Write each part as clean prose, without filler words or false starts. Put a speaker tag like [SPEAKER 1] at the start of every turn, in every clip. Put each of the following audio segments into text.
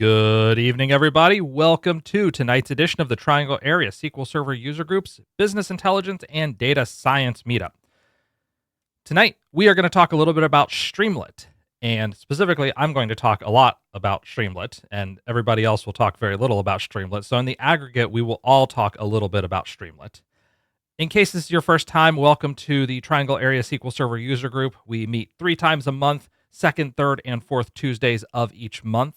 [SPEAKER 1] Good evening, everybody. Welcome to tonight's edition of the Triangle Area SQL Server User Group's Business Intelligence and Data Science Meetup. Tonight, we are going to talk a little bit about Streamlit, and specifically, I'm going to talk a lot about Streamlit, and everybody else will talk very little about Streamlit. So in the aggregate, we will all talk a little bit about Streamlit. In case this is your first time, welcome to the Triangle Area SQL Server User Group. We meet 3 times a month, second, third, and fourth Tuesdays of each month.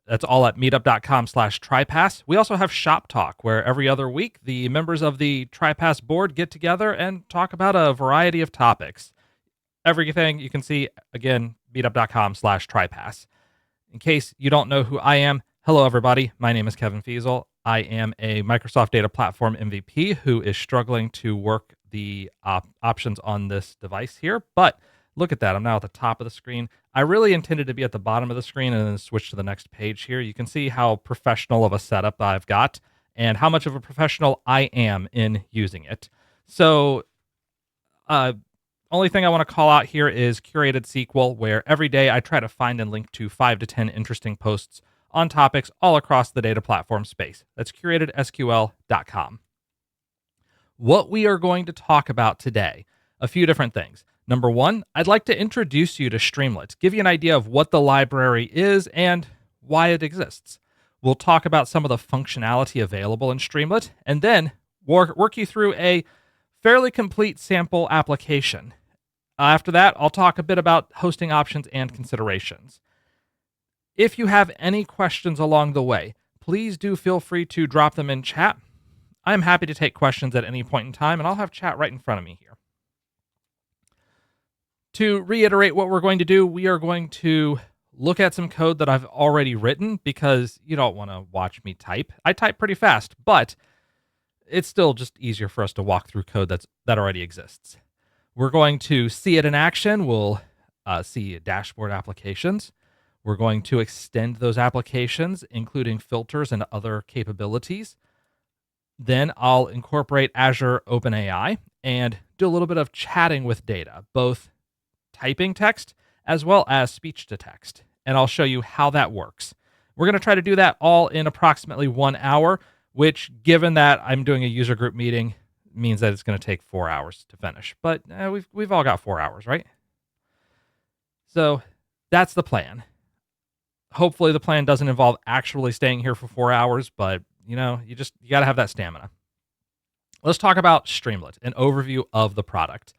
[SPEAKER 1] That's all at meetup.com/TriPass. We also have Shop Talk, where every other week, the members of the TriPass board get together and talk about a variety of topics. Everything you can see, again, meetup.com/TriPass. In case you don't know who I am, hello, everybody. My name is Kevin Feasel. I am a Microsoft Data Platform MVP who is struggling to work the options on this device here, but look at that. I'm now at the top of the screen. I really intended to be at the bottom of the screen and then switch to the next page here. You can see how professional of a setup I've got and how much of a professional I am in using it. So, only thing I want to call out here is Curated SQL, where every day I try to find and link to 5 to 10 interesting posts on topics all across the data platform space. That's curatedsql.com. What we are going to talk about today, a few different things. Number one, I'd like to introduce you to Streamlit, give you an idea of what the library is and why it exists. We'll talk about some of the functionality available in Streamlit, and then work you through a fairly complete sample application. After that, I'll talk a bit about hosting options and considerations. If you have any questions along the way, please do feel free to drop them in chat. I'm happy to take questions at any point in time, and I'll have chat right in front of me here. To reiterate what we're going to do, we are going to look at some code that I've already written because you don't want to watch me type. I type pretty fast, but it's still just easier for us to walk through code that already exists. We're going to see it in action. We'll see dashboard applications. We're going to extend those applications, including filters and other capabilities. Then I'll incorporate Azure OpenAI and do a little bit of chatting with data, both typing text as well as speech to text. And I'll show you how that works. We're going to try to do that all in approximately 1 hour, which, given that I'm doing a user group meeting, means that it's going to take 4 hours to finish. But we've all got 4 hours, right? So that's the plan. Hopefully the plan doesn't involve actually staying here for 4 hours, but you got to have that stamina. Let's talk about Streamlit, an overview of the product.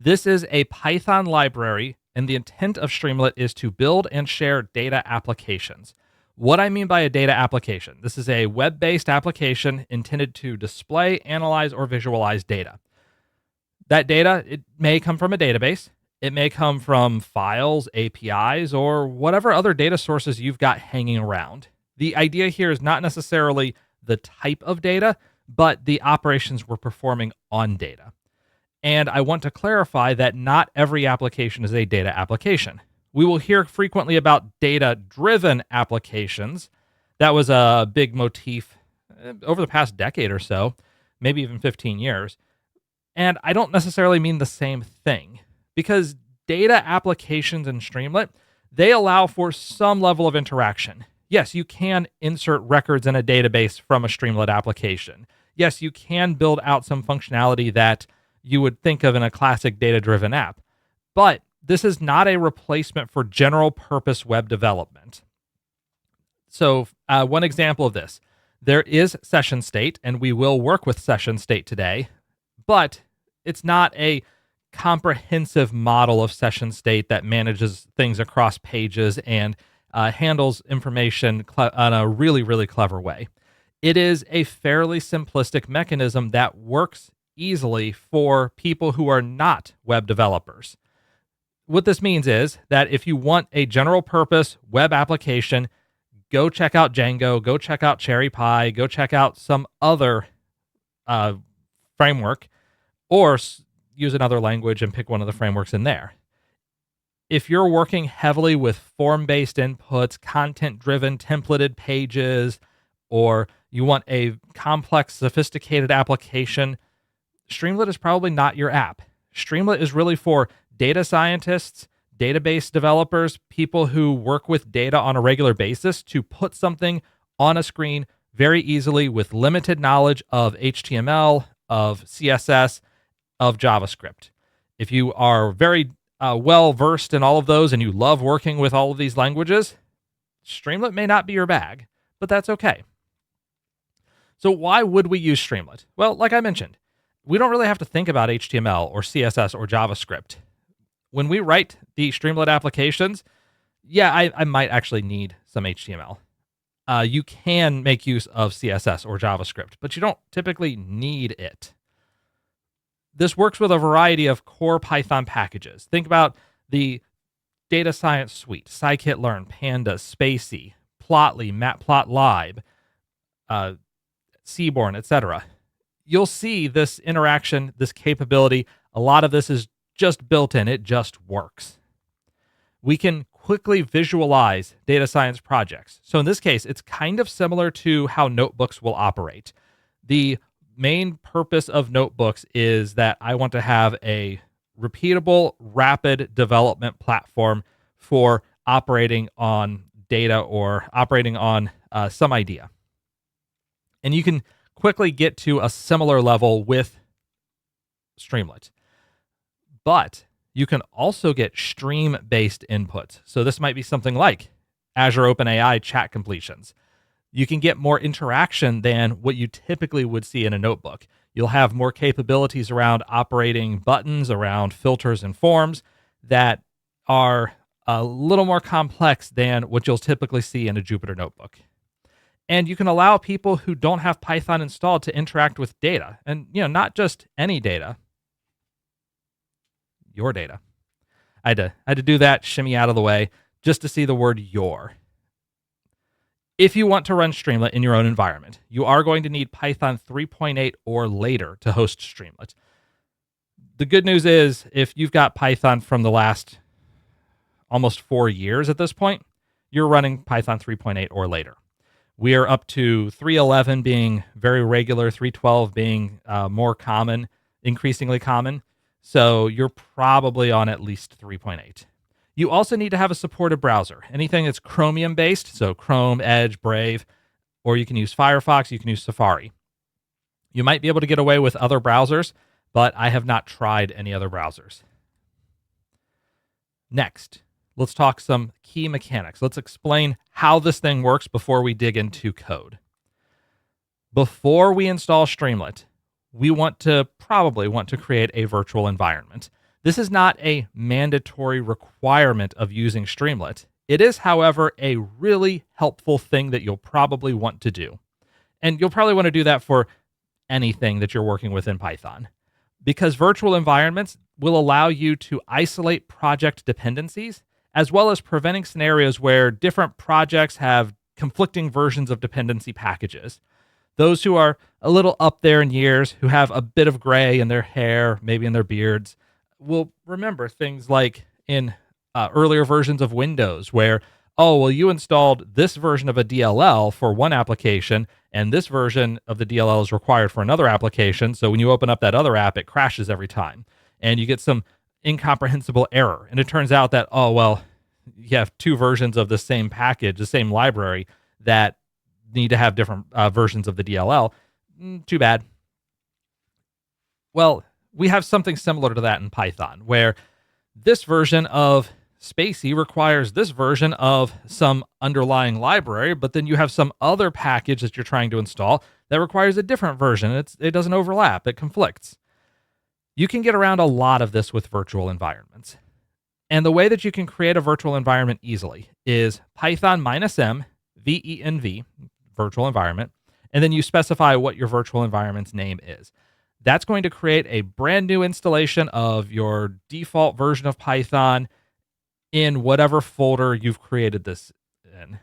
[SPEAKER 1] This is a Python library, and the intent of Streamlit is to build and share data applications. What I mean by a data application, this is a web-based application intended to display, analyze, or visualize data. That data, it may come from a database. It may come from files, APIs, or whatever other data sources you've got hanging around. The idea here is not necessarily the type of data, but the operations we're performing on data. And I want to clarify that not every application is a data application. We will hear frequently about data-driven applications. That was a big motif over the past decade or so, maybe even 15 years. And I don't necessarily mean the same thing, because data applications in Streamlit, they allow for some level of interaction. Yes, you can insert records in a database from a Streamlit application. Yes, you can build out some functionality that you would think of in a classic data-driven app. But this is not a replacement for general-purpose web development. So one example of this, there is session state, and we will work with session state today, but it's not a comprehensive model of session state that manages things across pages and handles information in a really, really clever way. It is a fairly simplistic mechanism that works easily for people who are not web developers. What this means is that if you want a general purpose web application, go check out Django, go check out CherryPy, go check out some other framework, or use another language and pick one of the frameworks in there. If you're working heavily with form-based inputs, content-driven templated pages, or you want a complex, sophisticated application, Streamlit is probably not your app. Streamlit is really for data scientists, database developers, people who work with data on a regular basis, to put something on a screen very easily with limited knowledge of HTML, of CSS, of JavaScript. If you are very well versed in all of those and you love working with all of these languages, Streamlit may not be your bag, but that's okay. So why would we use Streamlit? Well, like I mentioned, we don't really have to think about HTML or CSS or JavaScript. When we write the Streamlit applications, yeah, I might actually need some HTML. You can make use of CSS or JavaScript, but you don't typically need it. This works with a variety of core Python packages. Think about the Data Science Suite, scikit-learn, Pandas, Spacey, Plotly, Matplotlib, Seaborn, etc. You'll see this interaction, this capability. A lot of this is just built in. It just works. We can quickly visualize data science projects. So in this case, it's kind of similar to how notebooks will operate. The main purpose of notebooks is that I want to have a repeatable, rapid development platform for operating on data or operating on some idea. And you can quickly get to a similar level with Streamlit. But you can also get stream-based inputs. So this might be something like Azure OpenAI chat completions. You can get more interaction than what you typically would see in a notebook. You'll have more capabilities around operating buttons, around filters and forms that are a little more complex than what you'll typically see in a Jupyter notebook. And you can allow people who don't have Python installed to interact with data, and not just any data, your data. I had to do that, shimmy out of the way, just to see the word your. If you want to run Streamlit in your own environment, you are going to need Python 3.8 or later to host Streamlit. The good news is, if you've got Python from the last almost 4 years at this point, you're running Python 3.8 or later. We are up to 3.11 being very regular, 3.12 being more common, increasingly common. So you're probably on at least 3.8. You also need to have a supported browser. Anything that's Chromium-based, so Chrome, Edge, Brave, or you can use Firefox, you can use Safari. You might be able to get away with other browsers, but I have not tried any other browsers. Next, let's talk some key mechanics. Let's explain how this thing works before we dig into code. Before we install Streamlit, we probably want to create a virtual environment. This is not a mandatory requirement of using Streamlit. It is, however, a really helpful thing that you'll probably want to do. And you'll probably want to do that for anything that you're working with in Python, because virtual environments will allow you to isolate project dependencies, as well as preventing scenarios where different projects have conflicting versions of dependency packages. Those who are a little up there in years, who have a bit of gray in their hair, maybe in their beards, will remember things like in earlier versions of Windows where, you installed this version of a DLL for one application, and this version of the DLL is required for another application. So when you open up that other app, it crashes every time. And you get some incomprehensible error. And it turns out that, you have two versions of the same package, the same library, that need to have different versions of the DLL. Too bad. Well, we have something similar to that in Python, where this version of Spacey requires this version of some underlying library, but then you have some other package that you're trying to install that requires a different version. It doesn't overlap. It conflicts. You can get around a lot of this with virtual environments. And the way that you can create a virtual environment easily is Python -m, venv, virtual environment, and then you specify what your virtual environment's name is. That's going to create a brand new installation of your default version of Python in whatever folder you've created this in.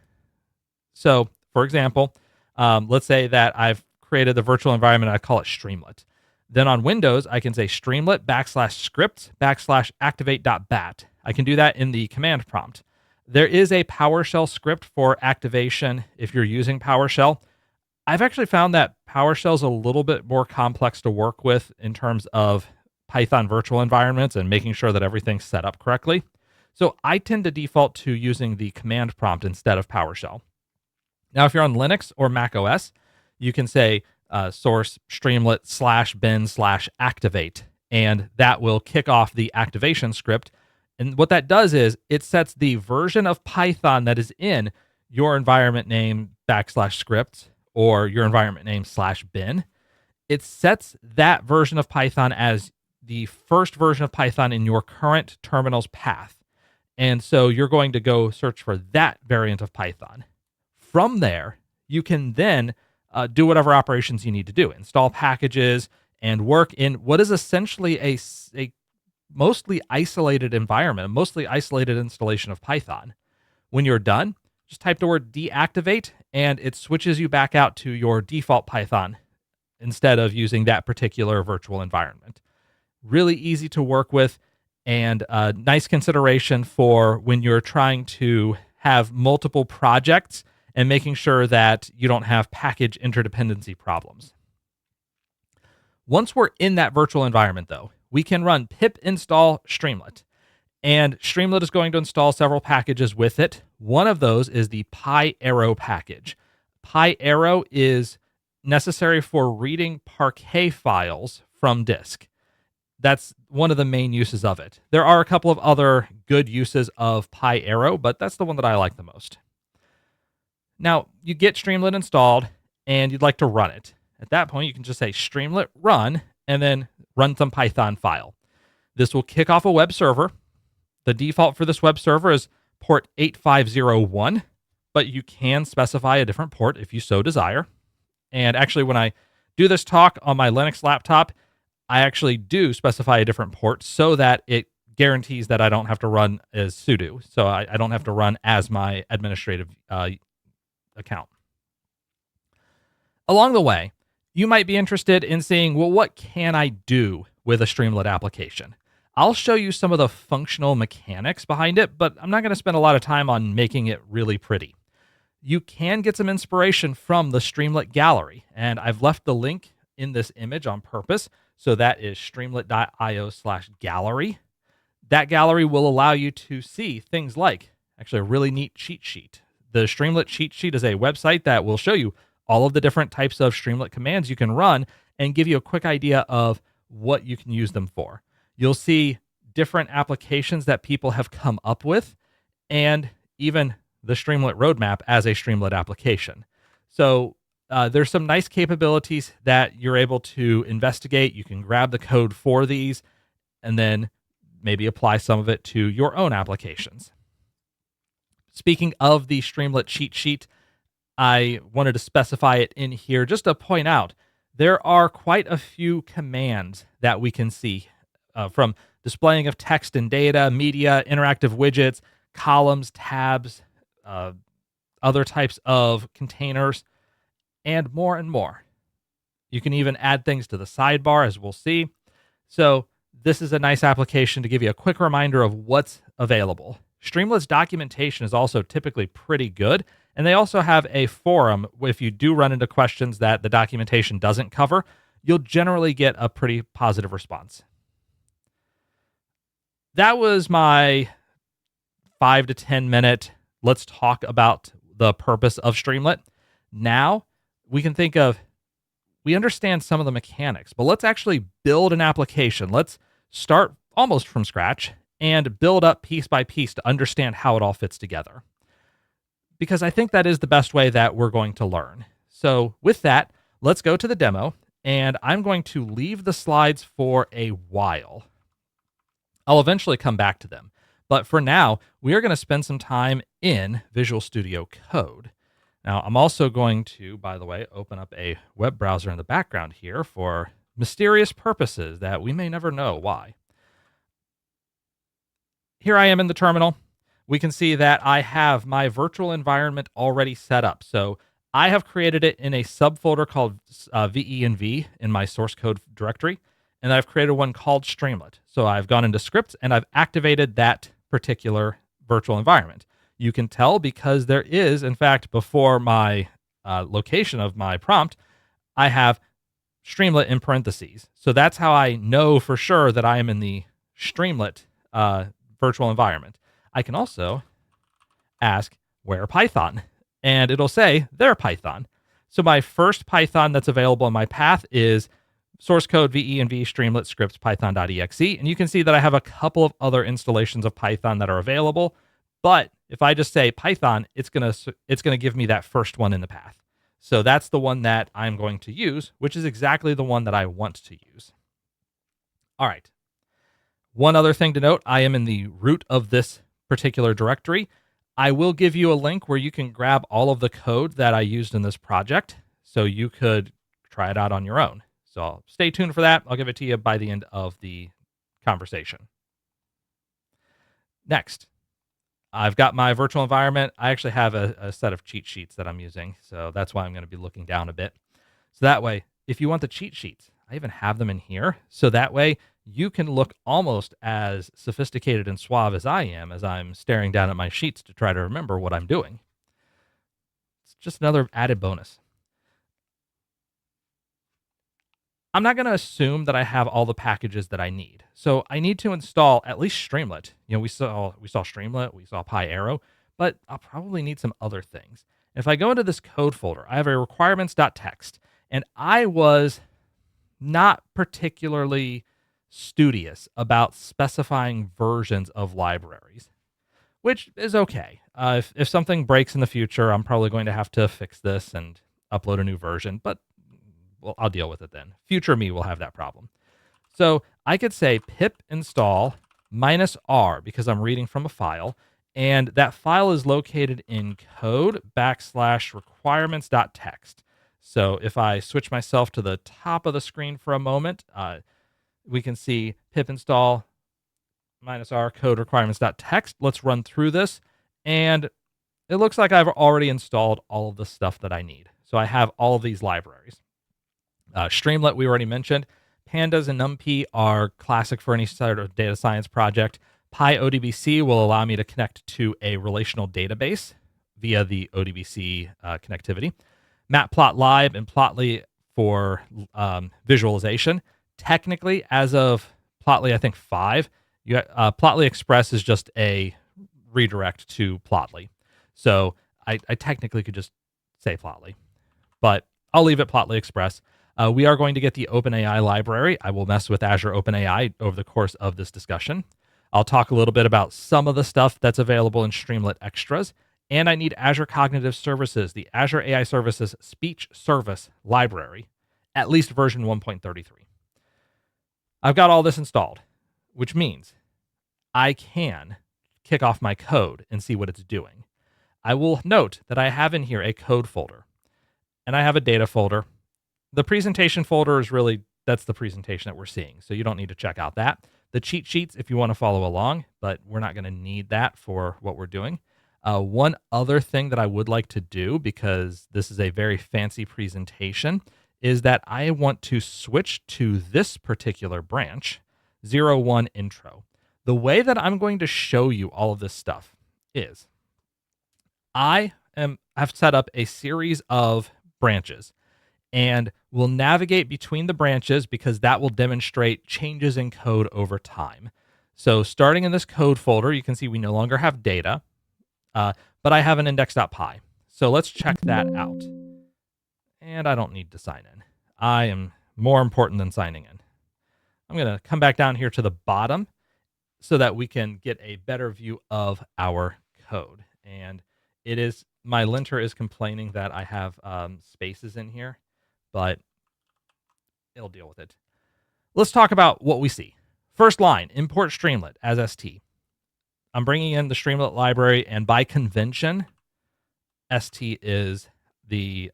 [SPEAKER 1] So, for example, let's say that I've created the virtual environment and I call it Streamlit. Then on Windows, I can say Streamlit /script /activate.bat. I can do that in the command prompt. There is a PowerShell script for activation if you're using PowerShell. I've actually found that PowerShell is a little bit more complex to work with in terms of Python virtual environments and making sure that everything's set up correctly. So I tend to default to using the command prompt instead of PowerShell. Now, if you're on Linux or Mac OS, you can say source streamlit /bin/activate, and that will kick off the activation script. And what that does is it sets the version of Python that is in your environment name /script or your environment name /bin. It sets that version of Python as the first version of Python in your current terminal's path. And so you're going to go search for that variant of Python. From there, you can then do whatever operations you need to do, install packages, and work in what is essentially a mostly isolated environment, a mostly isolated installation of Python. When you're done, just type the word deactivate, and it switches you back out to your default Python instead of using that particular virtual environment. Really easy to work with, and a nice consideration for when you're trying to have multiple projects and making sure that you don't have package interdependency problems. Once we're in that virtual environment, though, we can run pip install Streamlit. And Streamlit is going to install several packages with it. One of those is the PyArrow package. PyArrow is necessary for reading Parquet files from disk. That's one of the main uses of it. There are a couple of other good uses of PyArrow, but that's the one that I like the most. Now, you get Streamlit installed, and you'd like to run it. At that point, you can just say Streamlit run, and then run some Python file. This will kick off a web server. The default for this web server is port 8501, but you can specify a different port if you so desire. And actually, when I do this talk on my Linux laptop, I actually do specify a different port so that it guarantees that I don't have to run as sudo. So I don't have to run as my administrative account. Along the way, you might be interested in seeing, well, what can I do with a Streamlit application? I'll show you some of the functional mechanics behind it, but I'm not going to spend a lot of time on making it really pretty. You can get some inspiration from the Streamlit gallery, and I've left the link in this image on purpose. So that is streamlit.io/gallery. That gallery will allow you to see things like actually a really neat cheat sheet. The Streamlit cheat sheet is a website that will show you all of the different types of Streamlit commands you can run and give you a quick idea of what you can use them for. You'll see different applications that people have come up with, and even the Streamlit roadmap as a Streamlit application. So there's some nice capabilities that you're able to investigate. You can grab the code for these and then maybe apply some of it to your own applications. Speaking of the Streamlit cheat sheet, I wanted to specify it in here just to point out there are quite a few commands that we can see from displaying of text and data, media, interactive widgets, columns, tabs, other types of containers, and more and more. You can even add things to the sidebar, as we'll see. So this is a nice application to give you a quick reminder of what's available. Streamlit's documentation is also typically pretty good, and they also have a forum. If you do run into questions that the documentation doesn't cover, you'll generally get a pretty positive response. That was my 5 to 10 minute, let's talk about the purpose of Streamlit. Now we can think of, we understand some of the mechanics, but let's actually build an application. Let's start almost from scratch and build up piece by piece to understand how it all fits together. Because I think that is the best way that we're going to learn. So with that, let's go to the demo, and I'm going to leave the slides for a while. I'll eventually come back to them. But for now, we are going to spend some time in Visual Studio Code. Now, I'm also going to, by the way, open up a web browser in the background here for mysterious purposes that we may never know why. Here I am in the terminal. We can see that I have my virtual environment already set up. So I have created it in a subfolder called VE&V in my source code directory, and I've created one called Streamlit. So I've gone into scripts and I've activated that particular virtual environment. You can tell because there is, in fact, before my location of my prompt, I have Streamlit in parentheses. So that's how I know for sure that I am in the Streamlit virtual environment. I can also ask where Python, and it'll say their Python. So my first Python that's available in my path is source code VE&V Streamlit scripts python.exe. And you can see that I have a couple of other installations of Python that are available. But if I just say Python, it's gonna give me that first one in the path. So that's the one that I'm going to use, which is exactly the one that I want to use. All right. One other thing to note, I am in the root of this particular directory. I will give you a link where you can grab all of the code that I used in this project, so you could try it out on your own. So stay tuned for that. I'll give it to you by the end of the conversation. Next, I've got my virtual environment. I actually have a set of cheat sheets that I'm using, so that's why I'm going to be looking down a bit. So that way, if you want the cheat sheets, I even have them in here. So that way, you can look almost as sophisticated and suave as I am as I'm staring down at my sheets to try to remember what I'm doing. It's just another added bonus. I'm not going to assume that I have all the packages that I need. So I need to install at least Streamlit. We saw Streamlit, we saw PyArrow, but I'll probably need some other things. If I go into this code folder, I have a requirements.txt, and I was not particularly studious about specifying versions of libraries, which is okay. If something breaks in the future, I'm probably going to have to fix this and upload a new version, but well, I'll deal with it then. Future me will have that problem. So I could say pip install -r because I'm reading from a file, and that file is located in code /requirements.txt. So if I switch myself to the top of the screen for a moment, we can see pip install -r code requirements.txt. Let's run through this, and it looks like I've already installed all of the stuff that I need. So I have all of these libraries. Streamlit, we already mentioned. Pandas and NumPy are classic for any sort of data science project. PyODBC will allow me to connect to a relational database via the ODBC connectivity. Matplotlib and Plotly for visualization. Technically, as of Plotly, I think 5, Plotly Express is just a redirect to Plotly. So I technically could just say Plotly, but I'll leave it Plotly Express. We are going to get the OpenAI library. I will mess with Azure OpenAI over the course of this discussion. I'll talk a little bit about some of the stuff that's available in Streamlit Extras. And I need Azure Cognitive Services, the Azure AI Services Speech Service Library, at least version 1.33. I've got all this installed, which means I can kick off my code and see what it's doing. I will note that I have in here a code folder, and I have a data folder. The presentation folder is really, that's the presentation that we're seeing, so you don't need to check out that. The cheat sheets, if you want to follow along, but we're not going to need that for what we're doing. One other thing that I would like to do, because this is a very fancy presentation, is that I want to switch to this particular branch, 01 intro. The way that I'm going to show you all of this stuff is I've set up a series of branches, and we'll navigate between the branches because that will demonstrate changes in code over time. So starting in this code folder, you can see we no longer have data, but I have an index.py. So let's check that out. And I don't need to sign in. I am more important than signing in. I'm going to come back down here to the bottom so that we can get a better view of our code. And it is, my linter is complaining that I have spaces in here, but it'll deal with it. Let's talk about what we see. First line, import Streamlit as ST. I'm bringing in the Streamlit library, and by convention, ST is the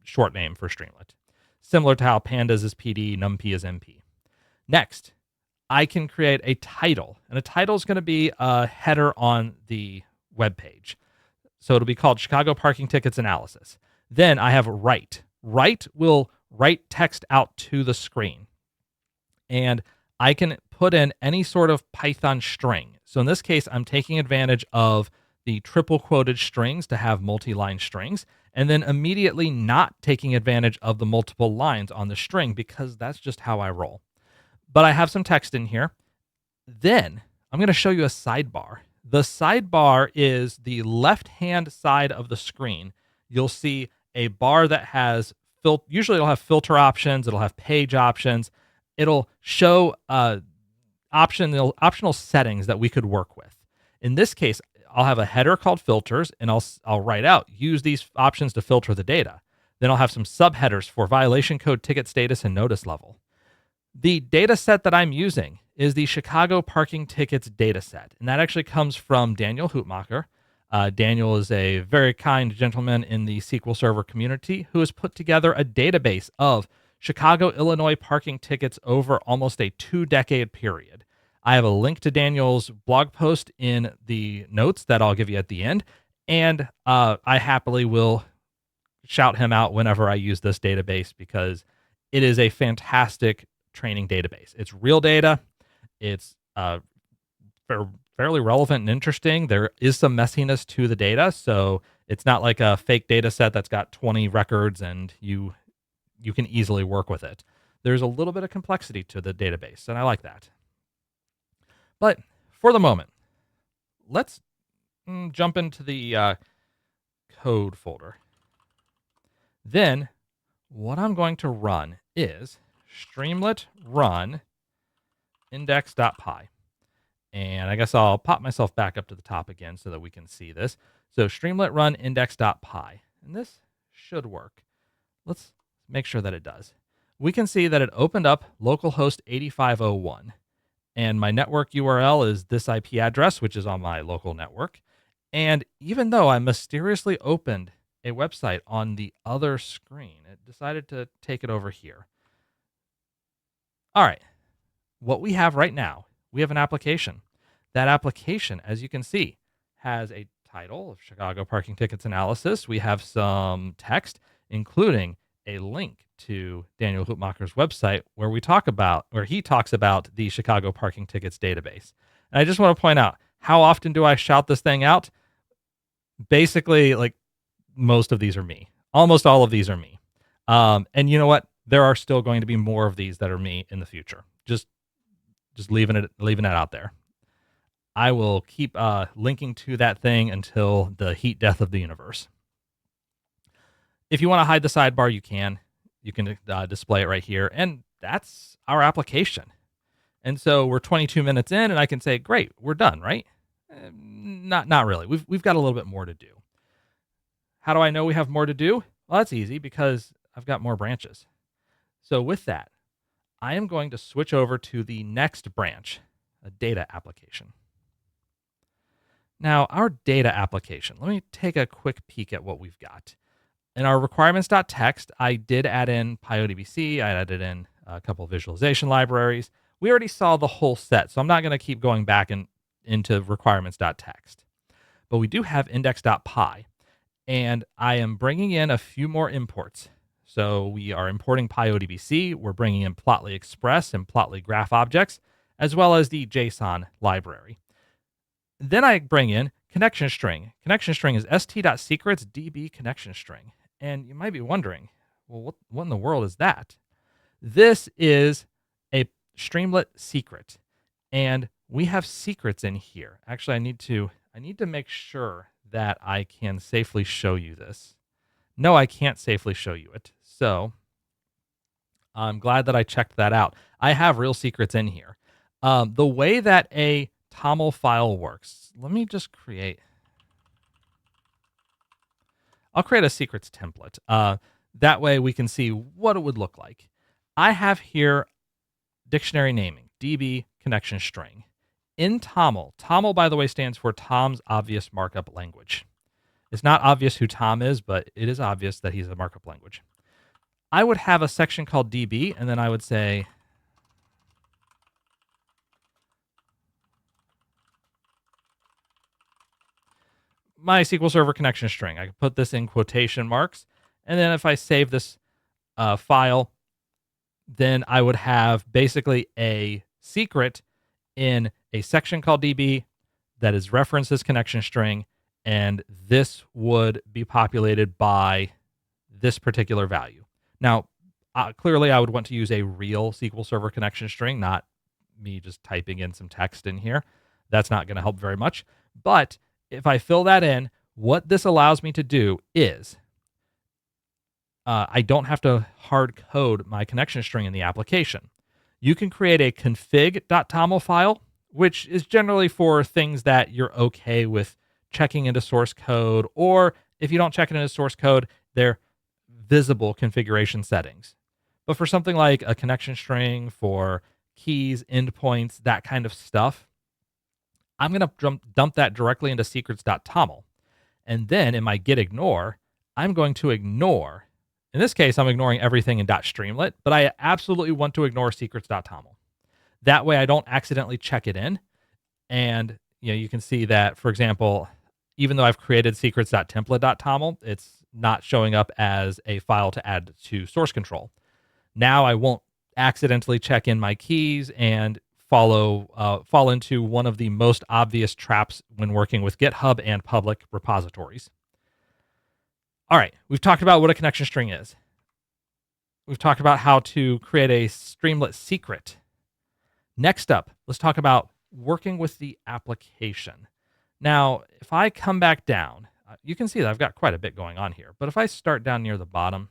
[SPEAKER 1] short name for Streamlit. Similar to how Pandas is PD, NumPy is NP. Next, I can create a title, and a title is going to be a header on the web page. So it'll be called Chicago Parking Tickets Analysis. Then I have write. Write will write text out to the screen. And I can put in any sort of Python string. So in this case, I'm taking advantage of the triple quoted strings to have multi-line strings, and then immediately not taking advantage of the multiple lines on the string because that's just how I roll. But I have some text in here. Then I'm going to show you a sidebar The sidebar is the left-hand side of the screen. You'll see a bar that has usually it'll have filter options, it'll have page options. It'll show optional settings that we could work with. In this case, I'll have a header called filters, and I'll write out use these options to filter the data. Then I'll have some subheaders for violation code, ticket status, and notice level. The data set that I'm using is the Chicago parking tickets data set, and that actually comes from Daniel Hoopmacher. Daniel is a very kind gentleman in the SQL Server community who has put together a database of Chicago, Illinois parking tickets over almost a 2-decade period. I have a link to Daniel's blog post in the notes that I'll give you at the end, and I happily will shout him out whenever I use this database because it is a fantastic training database. It's real data. It's fairly relevant and interesting. There is some messiness to the data, so it's not like a fake data set that's got 20 records and you can easily work with it. There's a little bit of complexity to the database, and I like that. But for the moment, let's jump into the code folder. Then what I'm going to run is Streamlit run index.py. And I guess I'll pop myself back up to the top again so that we can see this. So Streamlit run index.py. And this should work. Let's make sure that it does. We can see that it opened up localhost 8501. And my network URL is this IP address, which is on my local network. And even though I mysteriously opened a website on the other screen, it decided to take it over here. All right. What we have right now, we have an application. That application, as you can see, has a title of Chicago Parking Tickets Analysis. We have some text, including a link to Daniel Hoopmacher's website where he talks about the Chicago Parking Tickets database. And I just want to point out, how often do I shout this thing out? Basically, like most of these are me. Almost all of these are me. And you know what? There are still going to be more of these that are me in the future. Just leaving it out there. I will keep linking to that thing until the heat death of the universe. If you want to hide the sidebar, you can. You can display it right here, and that's our application. And so we're 22 minutes in, and I can say, great, we're done, right? Not really. We've got a little bit more to do. How do I know we have more to do? Well, that's easy because I've got more branches. So with that, I am going to switch over to the next branch, a data application. Now, our data application, let me take a quick peek at what we've got. In our requirements.txt, I did add in PyODBC. I added in a couple of visualization libraries. We already saw the whole set, so I'm not going to keep going back into requirements.txt. But we do have index.py, and I am bringing in a few more imports. So we are importing PyODBC. We're bringing in Plotly Express and Plotly Graph objects, as well as the JSON library. Then I bring in connection string. Connection string is st.secrets db connection string. And you might be wondering, well, what in the world is that? This is a Streamlit secret. And we have secrets in here. Actually, I need to make sure that I can safely show you this. No, I can't safely show you it. So I'm glad that I checked that out. I have real secrets in here. The way that a TOML file works, let me just I'll create a secrets template. That way we can see what it would look like. I have here dictionary naming, DB connection string. In TOML, TOML, by the way, stands for Tom's Obvious Markup Language. It's not obvious who Tom is, but it is obvious that he's a markup language. I would have a section called DB, and then I would say my SQL Server connection string. I can put this in quotation marks, and then if I save this file, then I would have basically a secret in a section called DB that is referenced as connection string, and this would be populated by this particular value. Now, clearly I would want to use a real SQL Server connection string, not me just typing in some text in here. That's not going to help very much. But if I fill that in, what this allows me to do is I don't have to hard code my connection string in the application. You can create a config.toml file, which is generally for things that you're okay with checking into source code, or if you don't check it into source code, they're visible configuration settings. But for something like a connection string for keys, endpoints, that kind of stuff, I'm going to dump that directly into secrets.toml. And then in my get ignore, I'm going to ignore, in this case, I'm ignoring everything in .streamlit, but I absolutely want to ignore secrets.toml. That way I don't accidentally check it in. And you can see that, for example, even though I've created secrets.template.toml, it's not showing up as a file to add to source control. Now I won't accidentally check in my keys and fall into one of the most obvious traps when working with GitHub and public repositories. All right, we've talked about what a connection string is. We've talked about how to create a Streamlit secret. Next up, let's talk about working with the application. Now, if I come back down, you can see that I've got quite a bit going on here. But if I start down near the bottom,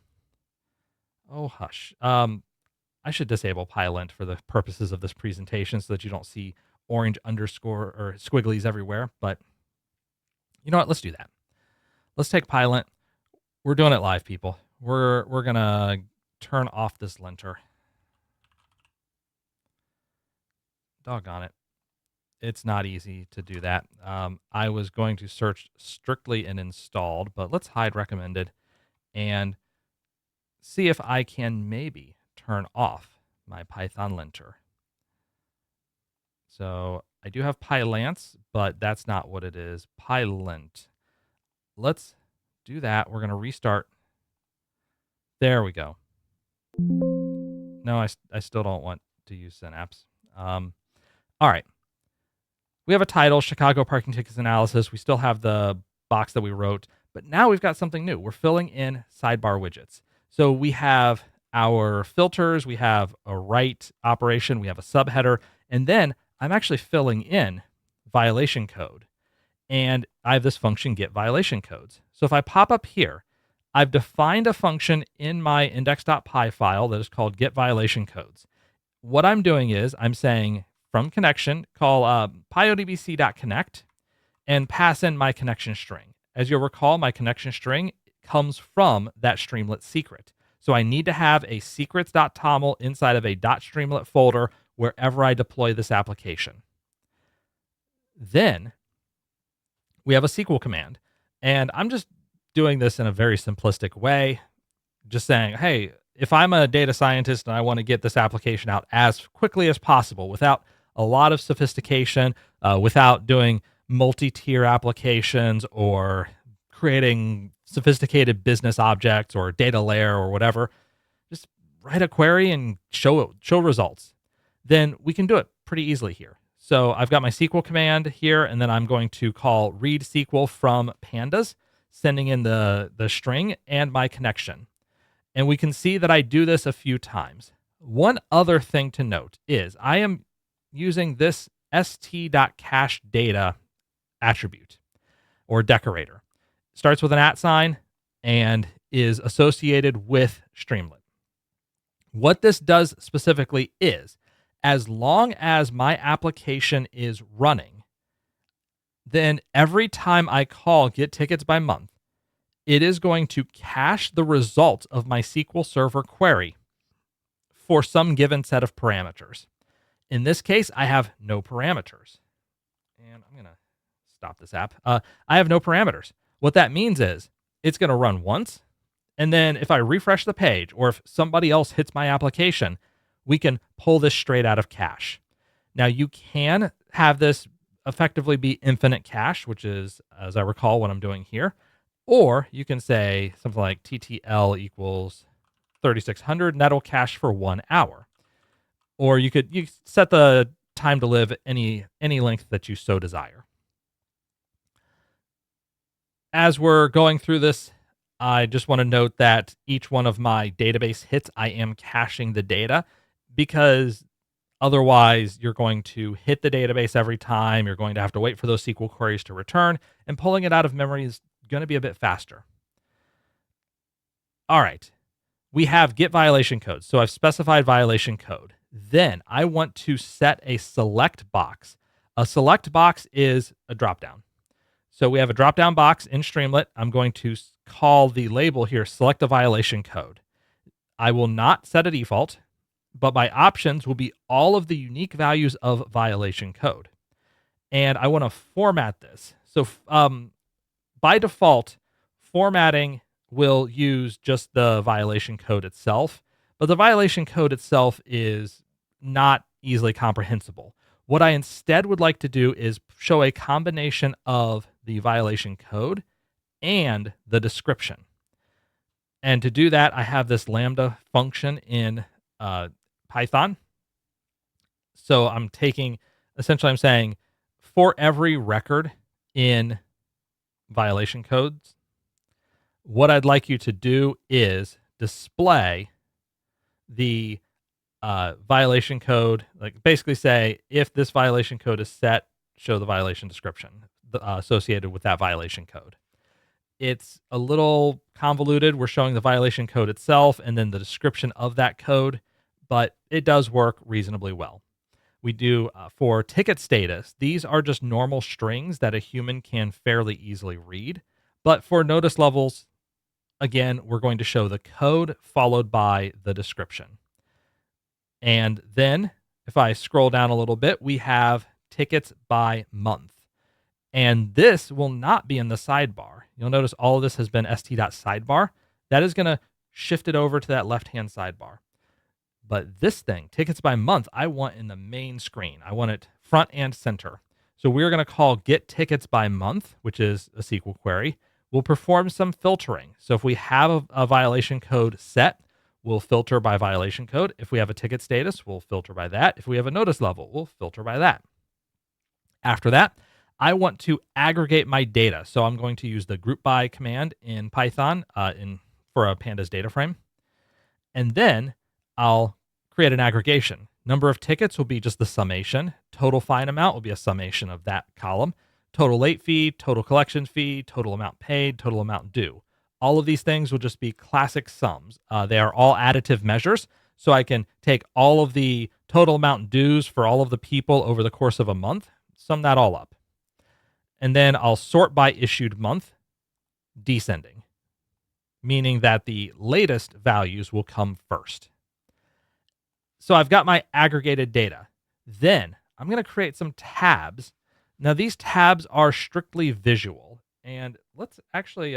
[SPEAKER 1] oh hush, I should disable PyLint for the purposes of this presentation so that you don't see orange underscore or squigglies everywhere. But you know what? Let's do that. Let's take PyLint. We're doing it live, people. We're gonna turn off this linter. Doggone it. It's not easy to do that. I was going to search strictly in installed, but let's hide recommended and see if I can maybe turn off my Python linter. So I do have PyLance, but that's not what it is. PyLint. Let's do that. We're going to restart. There we go. No, I still don't want to use Synapse. All right. We have a title, Chicago Parking Tickets Analysis. We still have the box that we wrote, but now we've got something new. We're filling in sidebar widgets. So we have our filters, we have a write operation, we have a subheader, and then I'm actually filling in violation code. And I have this function get violation codes. So if I pop up here, I've defined a function in my index.py file that is called get violation codes. What I'm doing is I'm saying from connection, call pyodbc.connect and pass in my connection string. As you'll recall, my connection string comes from that Streamlit secret. So I need to have a secrets.toml inside of a .streamlit folder wherever I deploy this application. Then we have a SQL command. And I'm just doing this in a very simplistic way, just saying, hey, if I'm a data scientist and I want to get this application out as quickly as possible without a lot of sophistication, without doing multi-tier applications or creating sophisticated business objects or data layer or whatever, just write a query and show results. Then we can do it pretty easily here. So I've got my SQL command here, and then I'm going to call read SQL from pandas, sending in the string and my connection. And we can see that I do this a few times. One other thing to note is I am using this st.cachedata attribute or decorator. Starts with an @ sign and is associated with Streamlit. What this does specifically is, as long as my application is running, then every time I call get tickets by month, it is going to cache the results of my SQL Server query for some given set of parameters. In this case, I have no parameters. And I'm going to stop this app. I have no parameters. What that means is it's going to run once, and then if I refresh the page or if somebody else hits my application, we can pull this straight out of cache. Now, you can have this effectively be infinite cache, which is, as I recall, what I'm doing here. Or you can say something like TTL equals 3600, and that'll cache for 1 hour. Or you set the time to live any length that you so desire. As we're going through this, I just want to note that each one of my database hits, I am caching the data because Otherwise, you're going to hit the database every time. You're going to have to wait for those SQL queries to return, and pulling it out of memory is going to be a bit faster. All right, we have get violation code. So I've specified violation code. Then I want to set a select box. A select box is a dropdown. So we have a dropdown box in Streamlit. I'm going to call the label here select a violation code. I will not set a default, but my options will be all of the unique values of violation code. And I want to format this. So by default, formatting will use just the violation code itself, but the violation code itself is not easily comprehensible. What I instead would like to do is show a combination of the violation code and the description. And to do that, I have this Lambda function in Python. So I'm saying for every record in violation codes, what I'd like you to do is display the violation code, like basically say, if this violation code is set, show the violation description associated with that violation code. It's a little convoluted. We're showing the violation code itself and then the description of that code, but it does work reasonably well. We do for ticket status, these are just normal strings that a human can fairly easily read. But for notice levels, again, we're going to show the code followed by the description. And then if I scroll down a little bit, we have tickets by month. And this will not be in the sidebar. You'll notice all of this has been st.sidebar. That is going to shift it over to that left-hand sidebar. But this thing, tickets by month, I want in the main screen. I want it front and center. So we're going to call get tickets by month, which is a SQL query. We'll perform some filtering. So if we have a violation code set, we'll filter by violation code. If we have a ticket status, we'll filter by that. If we have a notice level, we'll filter by that. After that, I want to aggregate my data. So I'm going to use the group by command in Python for a pandas data frame. And then I'll create an aggregation. Number of tickets will be just the summation. Total fine amount will be a summation of that column. Total late fee, total collection fee, total amount paid, total amount due. All of these things will just be classic sums. They are all additive measures. So I can take all of the total amount dues for all of the people over the course of a month, sum that all up. And then I'll sort by issued month, descending, meaning that the latest values will come first. So I've got my aggregated data. Then I'm going to create some tabs. Now these tabs are strictly visual. And let's actually,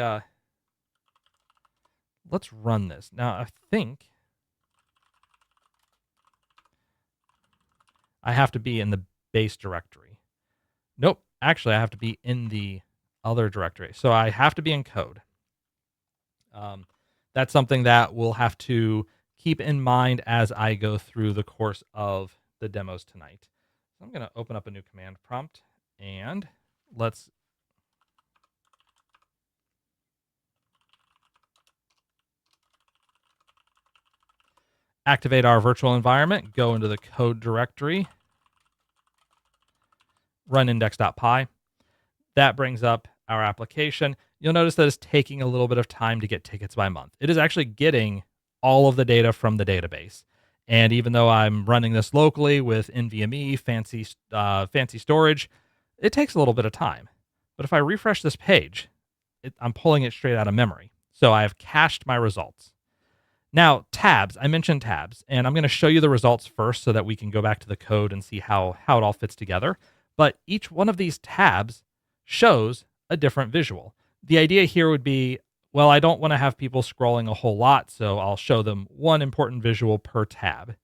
[SPEAKER 1] let's run this. Now I think I have to be in the base directory. Nope. Actually, I have to be in the other directory. So I have to be in code. That's something that we'll have to keep in mind as I go through the course of the demos tonight. So I'm going to open up a new command prompt and let's activate our virtual environment, go into the code directory, run index.py. That brings up our application. You'll notice that it's taking a little bit of time to get tickets by month. It is actually getting all of the data from the database. And even though I'm running this locally with NVMe, fancy storage, it takes a little bit of time. But if I refresh this page, I'm pulling it straight out of memory. So I have cached my results. Now, tabs, I mentioned tabs, and I'm going to show you the results first so that we can go back to the code and see how it all fits together. But each one of these tabs shows a different visual. The idea here would be, well, I don't want to have people scrolling a whole lot, so I'll show them one important visual per tab.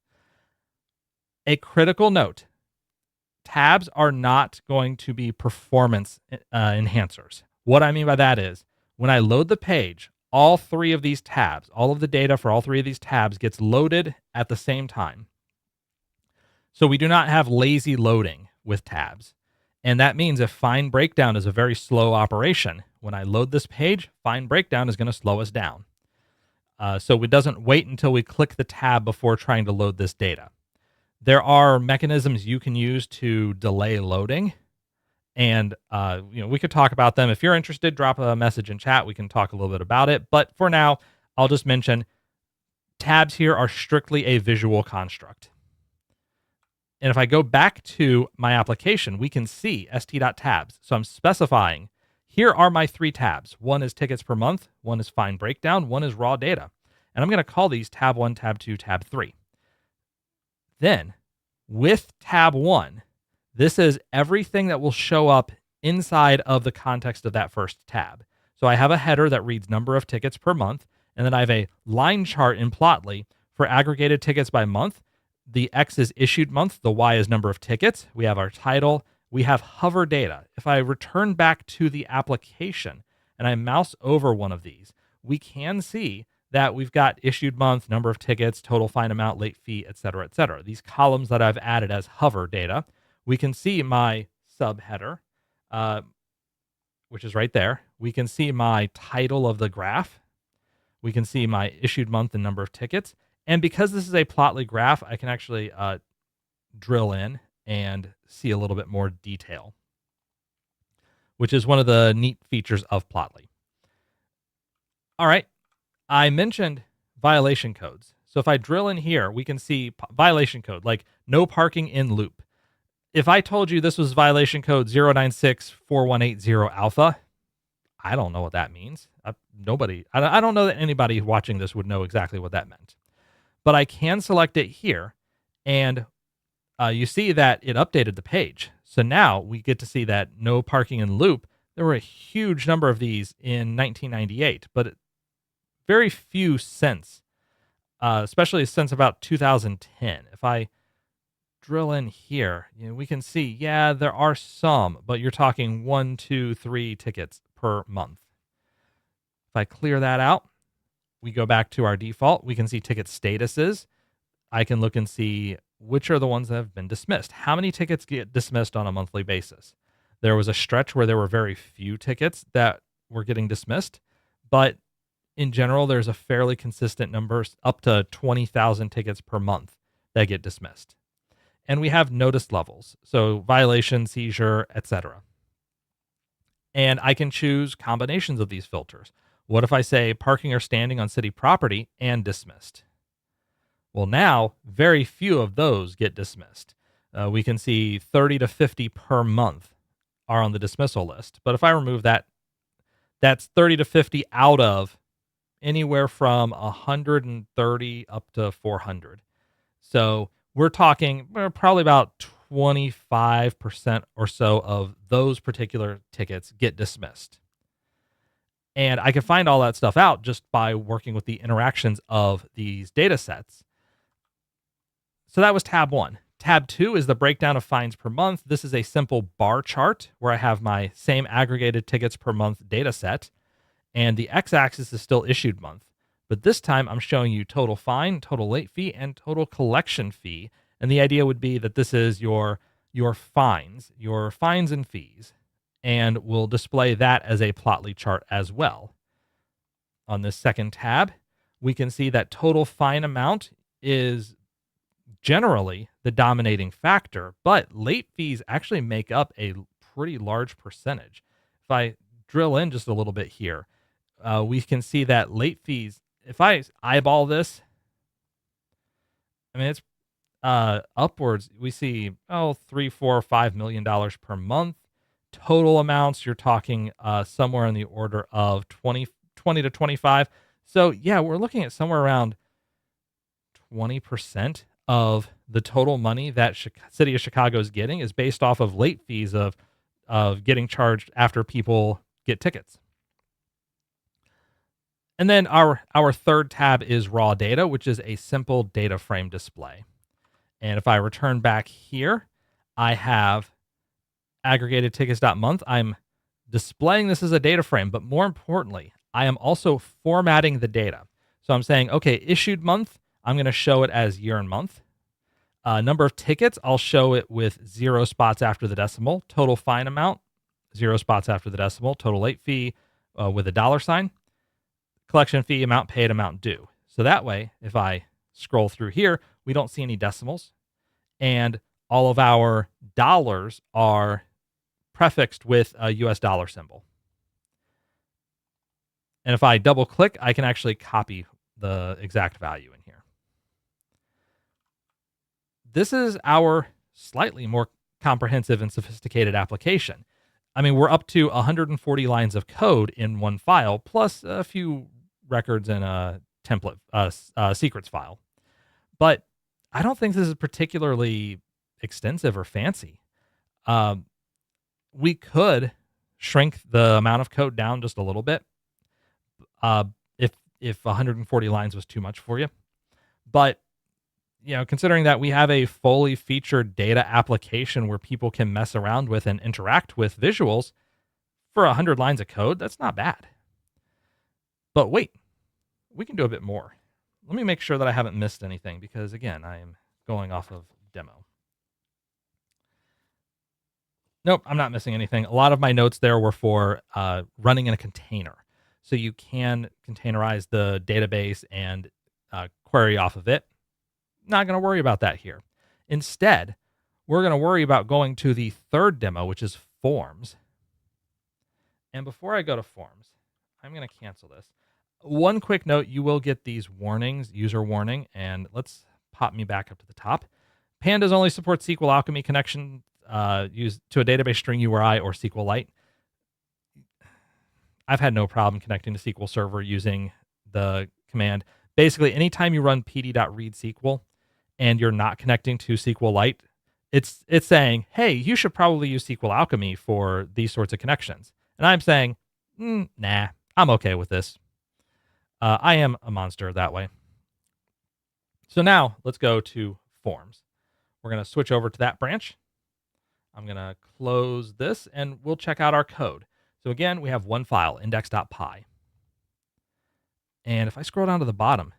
[SPEAKER 1] A critical note, tabs are not going to be performance enhancers. What I mean by that is, when I load the page, all three of these tabs, all of the data for all three of these tabs gets loaded at the same time. So we do not have lazy loading with tabs. And that means if fine breakdown is a very slow operation, when I load this page, fine breakdown is going to slow us down. So it doesn't wait until we click the tab before trying to load this data. There are mechanisms you can use to delay loading. And, we could talk about them. If you're interested, drop a message in chat. We can talk a little bit about it. But for now, I'll just mention tabs here are strictly a visual construct. And if I go back to my application, we can see st.tabs. So I'm specifying here are my 3 tabs. One is tickets per month, one is fine breakdown, one is raw data. And I'm going to call these tab 1, tab 2, tab 3. Then with tab 1, this is everything that will show up inside of the context of that first tab. So I have a header that reads number of tickets per month, and then I have a line chart in Plotly for aggregated tickets by month. The X is issued month, the Y is number of tickets. We have our title, we have hover data. If I return back to the application and I mouse over one of these, we can see that we've got issued month, number of tickets, total fine amount, late fee, et cetera, et cetera. These columns that I've added as hover data. We can see my subheader, which is right there. We can see my title of the graph. We can see my issued month and number of tickets. And because this is a Plotly graph, I can actually drill in and see a little bit more detail, which is one of the neat features of Plotly. All right. I mentioned violation codes. So if I drill in here, we can see violation code, like no parking in loop. If I told you this was violation code 0964180 alpha, I don't know what that means. I don't know that anybody watching this would know exactly what that meant. But I can select it here, and you see that it updated the page. So now we get to see that no parking in loop. There were a huge number of these in 1998, but very few since, especially since about 2010. If I drill in here, we can see, yeah, there are some, but you're talking 1, 2, 3 tickets per month. If I clear that out, we go back to our default. We can see ticket statuses. I can look and see which are the ones that have been dismissed. How many tickets get dismissed on a monthly basis? There was a stretch where there were very few tickets that were getting dismissed, but in general, there's a fairly consistent number, up to 20,000 tickets per month that get dismissed. And we have notice levels, so violation, seizure, etc. And I can choose combinations of these filters. What if I say parking or standing on city property and dismissed? Well, now very few of those get dismissed. We can see 30 to 50 per month are on the dismissal list. But if I remove that, that's 30 to 50 out of anywhere from 130 up to 400. So we're talking probably about 25% or so of those particular tickets get dismissed. And I can find all that stuff out just by working with the interactions of these data sets. So that was tab 1. Tab 2 is the breakdown of fines per month. This is a simple bar chart where I have my same aggregated tickets per month data set. And the x-axis is still issued month. But this time I'm showing you total fine, total late fee, and total collection fee. And the idea would be that this is your fines and fees. And we'll display that as a Plotly chart as well. On this second tab, we can see that total fine amount is generally the dominating factor, but late fees actually make up a pretty large percentage. If I drill in just a little bit here, we can see that late fees, if I eyeball this, I mean, it's upwards. We see, $3, $4, $5 million per month. Total amounts, you're talking somewhere in the order of 20 to 25. So yeah, we're looking at somewhere around 20% of the total money that City of Chicago is getting is based off of late fees of getting charged after people get tickets. And then our third tab is raw data, which is a simple data frame display. And if I return back here, I have aggregated tickets.month. I'm displaying this as a data frame, but more importantly, I am also formatting the data. So I'm saying, okay, issued month, I'm going to show it as year and month. Number of tickets, I'll show it with 0 spots after the decimal. Total fine amount, 0 spots after the decimal. Total late fee with a $sign. Collection fee, amount paid, amount due. So that way, if I scroll through here, we don't see any decimals. and all of our dollars are prefixed with a US dollar symbol. And if I double click, I can actually copy the exact value in here. This is our slightly more comprehensive and sophisticated application. I mean, we're up to 140 lines of code in one file, plus a few records in a template, secrets file. But I don't think this is particularly extensive or fancy. We could shrink the amount of code down just a little bit, if 140 lines was too much for you. But considering that we have a fully featured data application where people can mess around with and interact with visuals for 100 lines of code, that's not bad. But wait, we can do a bit more. Let me make sure that I haven't missed anything because, again, I am going off of demo. Nope, I'm not missing anything. A lot of my notes there were for running in a container. So you can containerize the database and query off of it. Not going to worry about that here. Instead, we're going to worry about going to the third demo, which is forms. And before I go to forms, I'm going to cancel this. One quick note, you will get these warnings, user warning, and let's pop me back up to the top. Pandas only supports SQL Alchemy connection used to a database string URI or SQLite. I've had no problem connecting to SQL Server using the command. Basically, anytime you run pd.read SQL and you're not connecting to SQLite, it's saying, hey, you should probably use SQL Alchemy for these sorts of connections. And I'm saying, nah, I'm okay with this. I am a monster that way. So now let's go to forms. We're going to switch over to that branch. I'm going to close this and we'll check out our code. So again, we have one file, index.py. And if I scroll down to the bottom,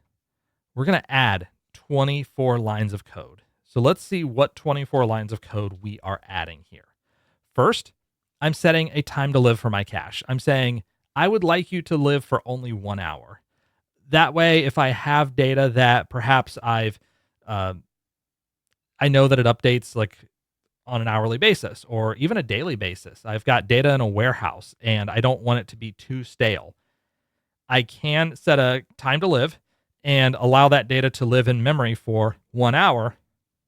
[SPEAKER 1] we're going to add 24 lines of code. So let's see what 24 lines of code we are adding here. First, I'm setting a time to live for my cache. I'm saying I would like you to live for only 1 hour. That way, if I have data that perhaps I know that it updates like on an hourly basis or even a daily basis. I've got data in a warehouse and I don't want it to be too stale. I can set a time to live and allow that data to live in memory for 1 hour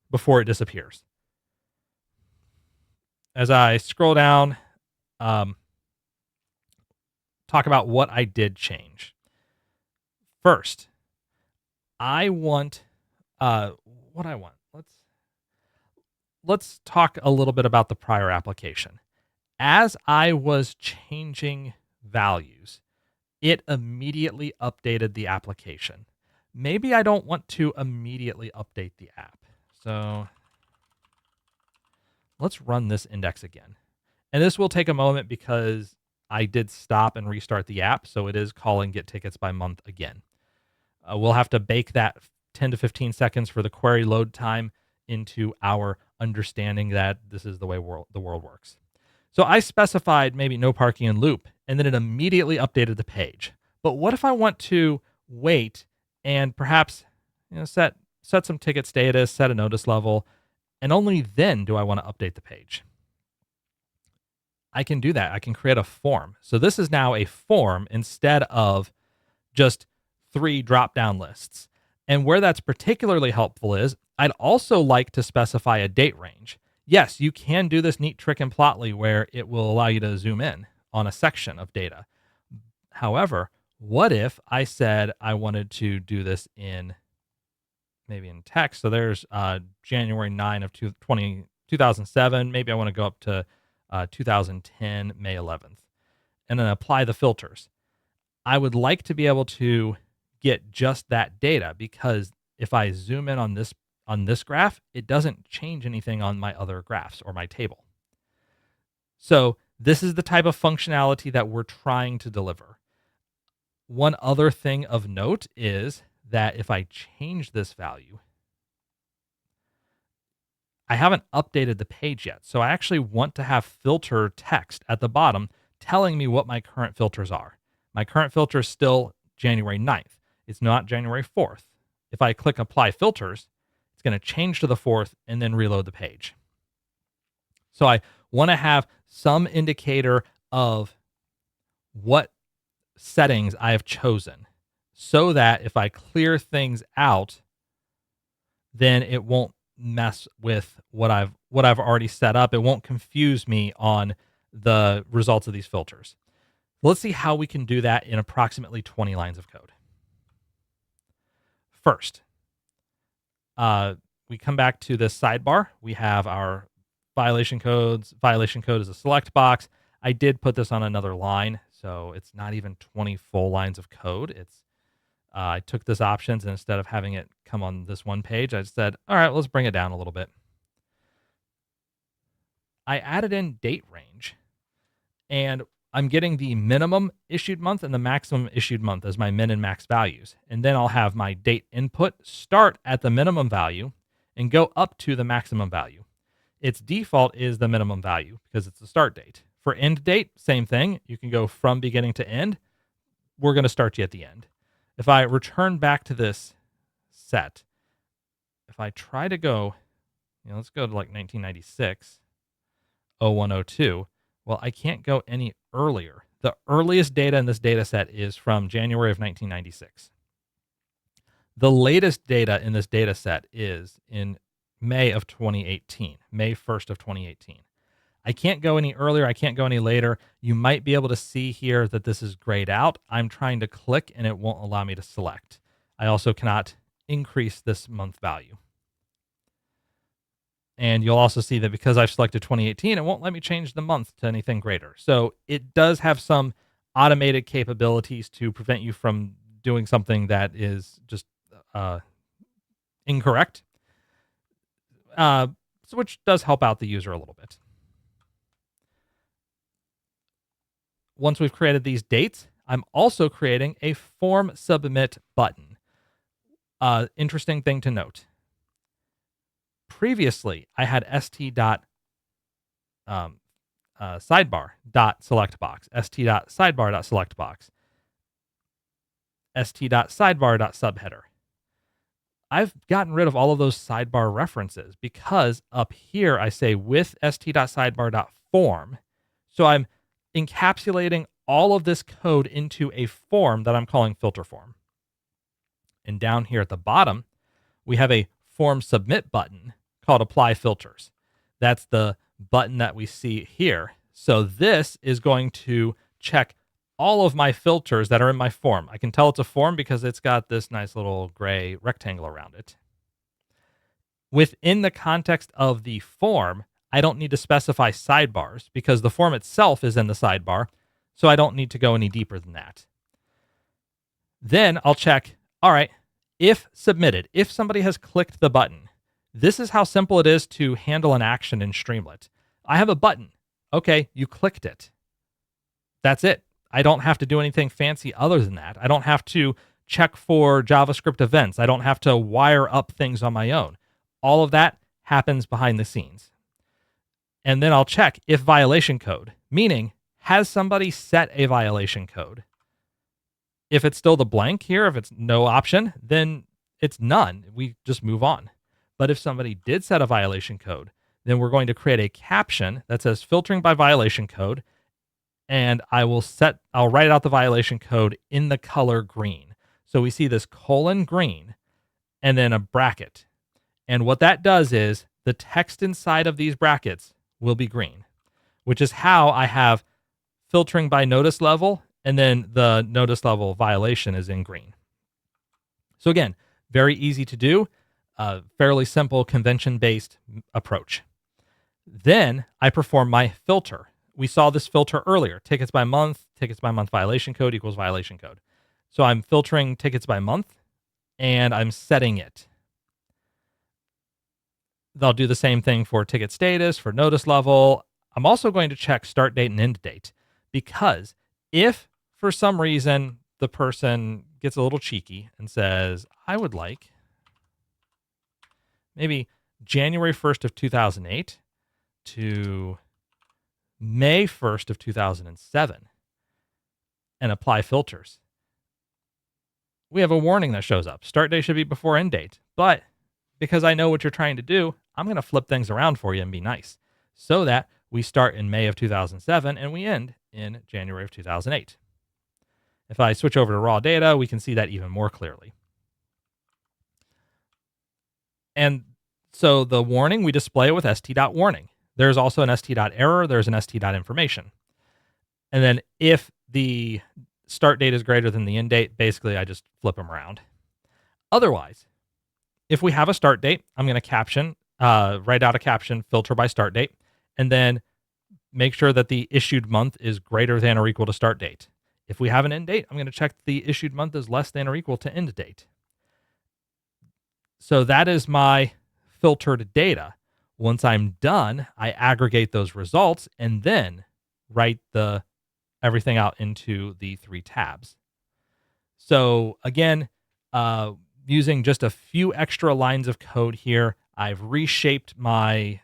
[SPEAKER 1] before it disappears. As I scroll down, talk about what I did change. First, I want what I want. Let's talk a little bit about the prior application. As I was changing values, it immediately updated the application. Maybe I don't want to immediately update the app. So let's run this index again. And this will take a moment because I did stop and restart the app. So it is calling get tickets by month again. We'll have to bake that 10 to 15 seconds for the query load time into our understanding that this is the way the world works. So I specified maybe no parking in loop, and then it immediately updated the page. But what if I want to wait and perhaps set some ticket status, set a notice level, and only then do I want to update the page? I can do that. I can create a form. So this is now a form instead of just 3 drop-down lists. And where that's particularly helpful is I'd also like to specify a date range. Yes, you can do this neat trick in Plotly where it will allow you to zoom in on a section of data. However, what if I said I wanted to do this maybe in text? So there's January 9 of 2007. Maybe I want to go up to 2010, May 11th, and then apply the filters. I would like to be able to get just that data because if I zoom in on this graph, it doesn't change anything on my other graphs or my table. So this is the type of functionality that we're trying to deliver. One other thing of note is that if I change this value, I haven't updated the page yet. So I actually want to have filter text at the bottom telling me what my current filters are. My current filter is still January 9th. It's not January 4th. If I click apply filters, It's going to change to the 4th and then reload the page. So I want to have some indicator of what settings I have chosen so that if I clear things out, then it won't mess with what I've already set up. It won't confuse me on the results of these filters. Let's see how we can do that in approximately 20 lines of code. First, we come back to this sidebar. We have our violation codes. Violation code is a select box. I did put this on another line, so it's not even 20 full lines of code. It's I took this options, and instead of having it come on this one page, I said, all right, let's bring it down a little bit. I added in date range, and I'm getting the minimum issued month and the maximum issued month as my min and max values. And then I'll have my date input start at the minimum value and go up to the maximum value. Its default is the minimum value because it's the start date. For end date, same thing. You can go from beginning to end. We're going to start you at the end. If I return back to this set, if I try to go, let's go to like 1996, 0102. Well, I can't go any earlier. The earliest data in this data set is from January of 1996. The latest data in this data set is in May of 2018, May 1st of 2018. I can't go any earlier. I can't go any later. You might be able to see here that this is grayed out. I'm trying to click and it won't allow me to select. I also cannot increase this month value. And you'll also see that because I've selected 2018, it won't let me change the month to anything greater. So it does have some automated capabilities to prevent you from doing something that is just incorrect, which does help out the user a little bit. Once we've created these dates, I'm also creating a form submit button. Interesting thing to note. Previously, I had st.sidebar.selectbox, st.sidebar.selectbox, st.sidebar.subheader. I've gotten rid of all of those sidebar references because up here I say with st.sidebar.form. So I'm encapsulating all of this code into a form that I'm calling filter form. And down here at the bottom, we have a form submit button called apply filters. That's the button that we see here. So this is going to check all of my filters that are in my form. I can tell it's a form because it's got this nice little gray rectangle around it. Within the context of the form, I don't need to specify sidebars because the form itself is in the sidebar, so I don't need to go any deeper than that. Then I'll check, all right, if submitted, if somebody has clicked the button, this is how simple it is to handle an action in Streamlit. I have a button. Okay, you clicked it. That's it. I don't have to do anything fancy other than that. I don't have to check for JavaScript events. I don't have to wire up things on my own. All of that happens behind the scenes. And then I'll check if violation code, meaning has somebody set a violation code? If it's still the blank here, if it's no option, then it's none. We just move on. But if somebody did set a violation code, then we're going to create a caption that says filtering by violation code. And I'll write out the violation code in the color green. So we see this colon green and then a bracket. And what that does is the text inside of these brackets will be green, which is how I have filtering by notice level, and then the notice level violation is in green. So again, very easy to do, fairly simple convention-based approach. Then I perform my filter. We saw this filter earlier, tickets by month violation code equals violation code. So I'm filtering tickets by month and I'm setting it. They'll do the same thing for ticket status, for notice level. I'm also going to check start date and end date because if for some reason the person gets a little cheeky and says, I would like maybe January 1st of 2008 to May 1st of 2007 and apply filters, we have a warning that shows up. Start date should be before end date, but because I know what you're trying to do, I'm going to flip things around for you and be nice so that we start in May of 2007 and we end in January of 2008. If I switch over to raw data, we can see that even more clearly. And so the warning, we display it with st.warning. There's also an st.error. There's an st.information. And then if the start date is greater than the end date, basically I just flip them around. Otherwise, if we have a start date, I'm going to caption, write out a caption, filter by start date, and then make sure that the issued month is greater than or equal to start date. If we have an end date, I'm going to check the issued month is less than or equal to end date. So that is my filtered data. Once I'm done, I aggregate those results and then write everything out into the 3 tabs. So again, using just a few extra lines of code here, I've reshaped my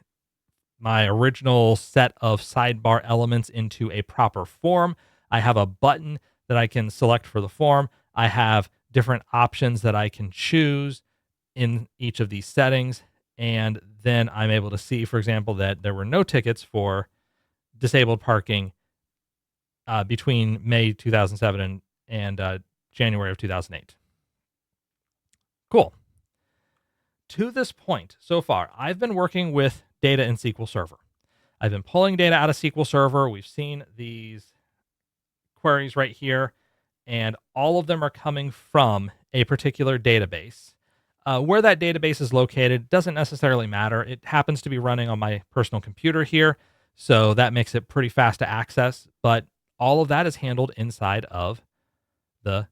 [SPEAKER 1] original set of sidebar elements into a proper form. I have a button that I can select for the form. I have different options that I can choose in each of these settings. And then I'm able to see, for example, that there were no tickets for disabled parking between May 2007 and January of 2008. Cool. To this point, so far, I've been working with data in SQL Server. I've been pulling data out of SQL Server. We've seen these queries right here, and all of them are coming from a particular database. Where that database is located doesn't necessarily matter. It happens to be running on my personal computer here, so that makes it pretty fast to access, but all of that is handled inside of the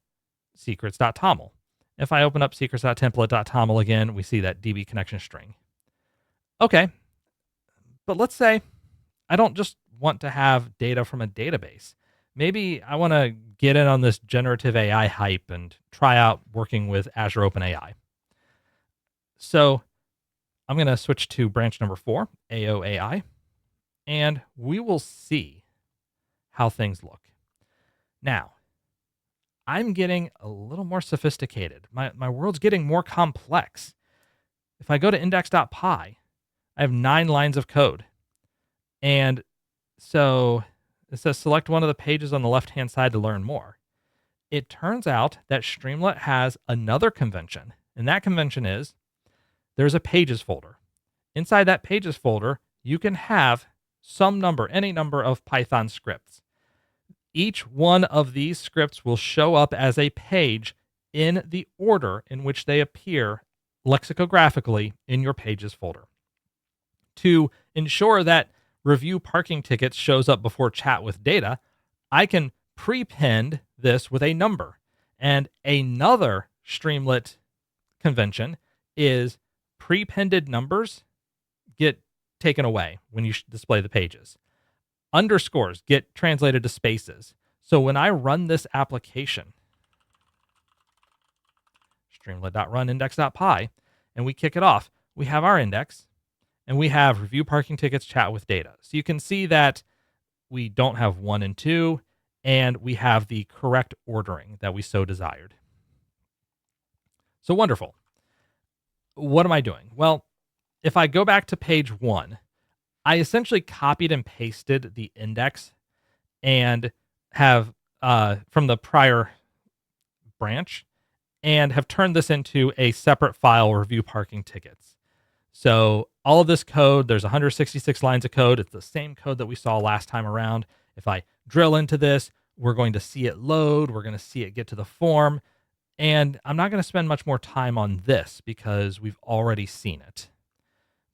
[SPEAKER 1] secrets.toml. If I open up secrets.template.toml again, we see that DB connection string. Okay, but let's say I don't just want to have data from a database. Maybe I want to get in on this generative AI hype and try out working with Azure OpenAI. So I'm going to switch to branch number 4, AOAI, and we will see how things look. Now, I'm getting a little more sophisticated. My world's getting more complex. If I go to index.py, I have 9 lines of code. And so it says select one of the pages on the left-hand side to learn more. It turns out that Streamlit has another convention, and that convention is there's a pages folder. Inside that pages folder, you can have any number of Python scripts. Each one of these scripts will show up as a page in the order in which they appear lexicographically in your pages folder. To ensure that review parking tickets shows up before chat with data, I can prepend this with a number. And another Streamlit convention is prepended numbers get taken away when you display the pages. Underscores get translated to spaces. So when I run this application, streamlit.run index.py, and we kick it off, we have our index, and we have review parking tickets, chat with data. So you can see that we don't have 1 and 2, and we have the correct ordering that we so desired. So wonderful. What am I doing? Well, if I go back to page 1, I essentially copied and pasted the index and have from the prior branch and have turned this into a separate file, review parking tickets. So all of this code, there's 166 lines of code. It's the same code that we saw last time around. If I drill into this, we're going to see it load. We're going to see it get to the form. And I'm not going to spend much more time on this because we've already seen it.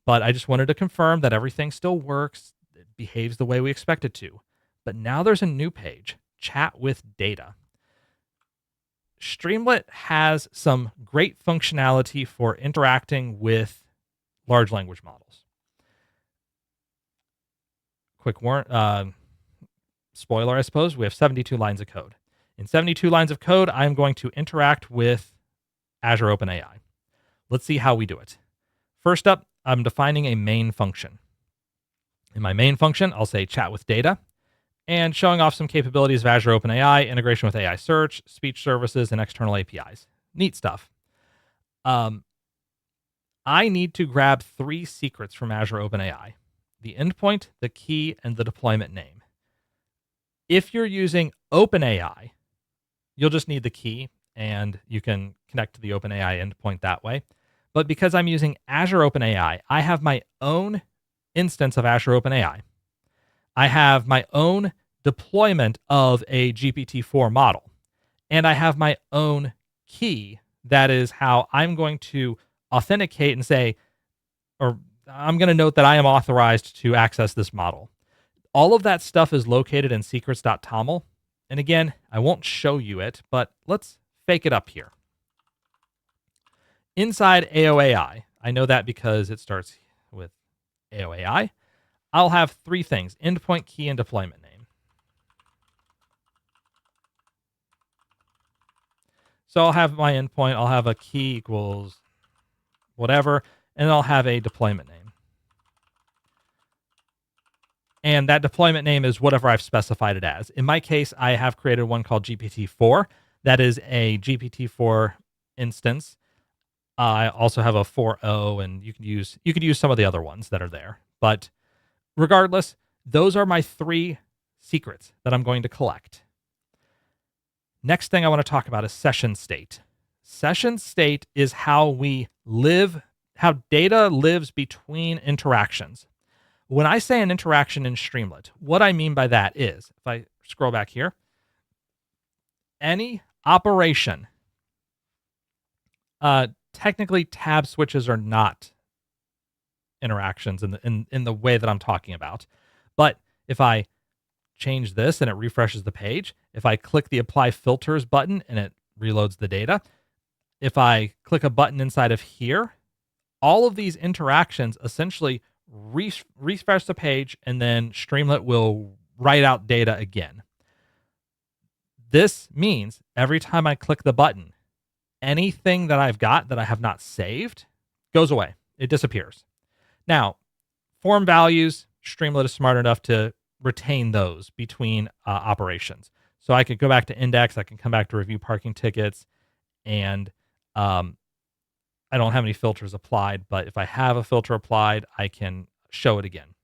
[SPEAKER 1] But I just wanted to confirm that everything still works. It behaves the way we expect it to. But now there's a new page, chat with data. Streamlit has some great functionality for interacting with large language models. Quick spoiler, I suppose, we have 72 lines of code. In 72 lines of code, I'm going to interact with Azure OpenAI. Let's see how we do it. First up, I'm defining a main function. In my main function, I'll say chat with data and showing off some capabilities of Azure OpenAI, integration with AI search, speech services, and external APIs. Neat stuff. I need to grab 3 secrets from Azure OpenAI: the endpoint, the key, and the deployment name. If you're using OpenAI, you'll just need the key and you can connect to the OpenAI endpoint that way. But because I'm using Azure OpenAI, I have my own instance of Azure OpenAI. I have my own deployment of a GPT-4 model, and I have my own key. That is how I'm going to authenticate and say, or I'm going to note that I am authorized to access this model. All of that stuff is located in secrets.toml. And again, I won't show you it, but let's fake it up here. Inside AOAI, I know that because it starts with AOAI, I'll have 3 things: endpoint, key, and deployment name. So I'll have my endpoint, I'll have a key equals whatever, and I'll have a deployment name. And that deployment name is whatever I've specified it as. In my case, I have created one called GPT-4. That is a GPT-4 instance. I also have a 4.0, and you could use some of the other ones that are there. But regardless, those are my 3 secrets that I'm going to collect. Next thing I want to talk about is session state. Session state is how data lives between interactions. When I say an interaction in Streamlit, what I mean by that is, if I scroll back here, any operation, technically tab switches are not interactions in the way that I'm talking about. But if I change this and it refreshes the page, if I click the apply filters button and it reloads the data, if I click a button inside of here, all of these interactions essentially refresh the page, and then Streamlit will write out data again. This means every time I click the button, anything that I've got that I have not saved goes away. It disappears. Now, form values, Streamlit is smart enough to retain those between operations. So I could go back to index, I can come back to review parking tickets, and I don't have any filters applied, but if I have a filter applied, I can show it again.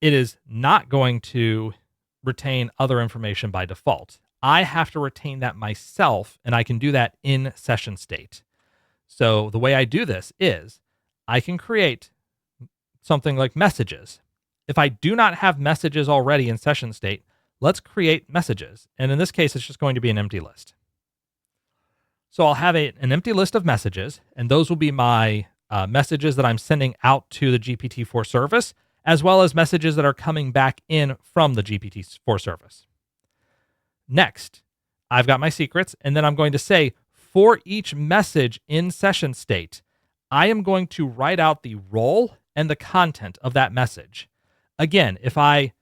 [SPEAKER 1] It is not going to retain other information by default. I have to retain that myself, and I can do that in session state. So the way I do this is I can create something like messages. If I do not have messages already in session state, let's create messages. And in this case, it's just going to be an empty list. So I'll have an empty list of messages, and those will be my messages that I'm sending out to the GPT-4 service, as well as messages that are coming back in from the GPT-4 service. Next, I've got my secrets, and then I'm going to say, for each message in session state, I am going to write out the role and the content of that message. Again, if I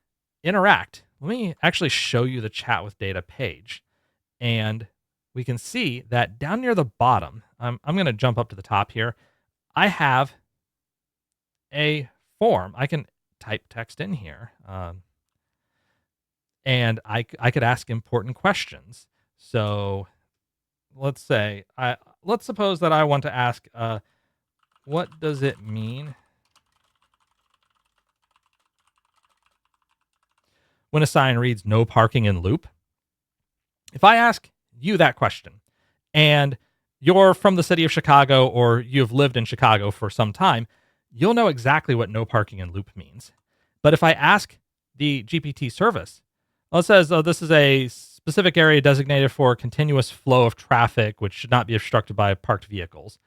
[SPEAKER 1] interact, let me actually show you the chat with data page, and we can see that down near the bottom, I'm going to jump up to the top here. I have a form. I can type text in here, and I could ask important questions. So let's suppose that I want to ask, what does it mean when a sign reads "no parking in loop"? If I ask you that question, and you're from the city of Chicago, or you've lived in Chicago for some time, you'll know exactly what "no parking in loop" means. But if I ask the GPT service, well, it says, oh, this is a specific area designated for continuous flow of traffic, which should not be obstructed by parked vehicles,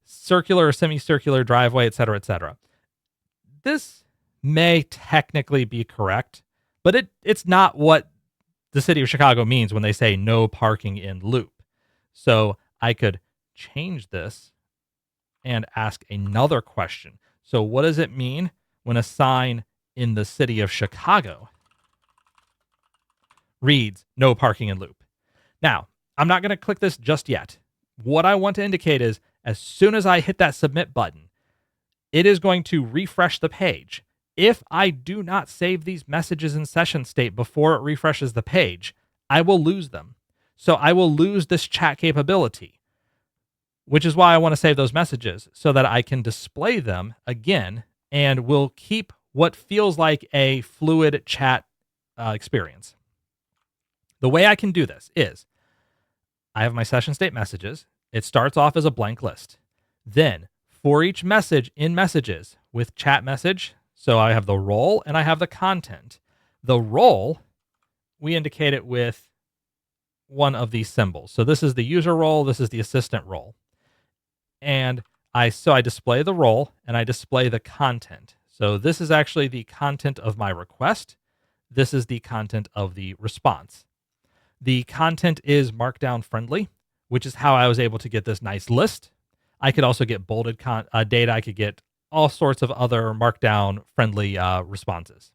[SPEAKER 1] circular or semicircular driveway, et cetera, et cetera. This may technically be correct, but it's not what the city of Chicago means when they say "no parking in loop." So I could change this and ask another question. So what does it mean when a sign in the city of Chicago reads "no parking in loop"? Now, I'm not going to click this just yet. What I want to indicate is, as soon as I hit that submit button, it is going to refresh the page. If I do not save these messages in session state before it refreshes the page, I will lose them. So I will lose this chat capability. which is why I want to save those messages so that I can display them again and will keep what feels like a fluid chat experience. The way I can do this is I have my session state messages. It starts off as a blank list. Then for each message in messages with chat message, so I have the role and I have the content. The role, we indicate it with one of these symbols. So this is the user role, this is the assistant role. And I display the role and I display the content. So this is actually the content of my request. This is the content of the response. The content is markdown friendly, which is how I was able to get this nice list. I could also get bolded data. I could get all sorts of other markdown friendly responses.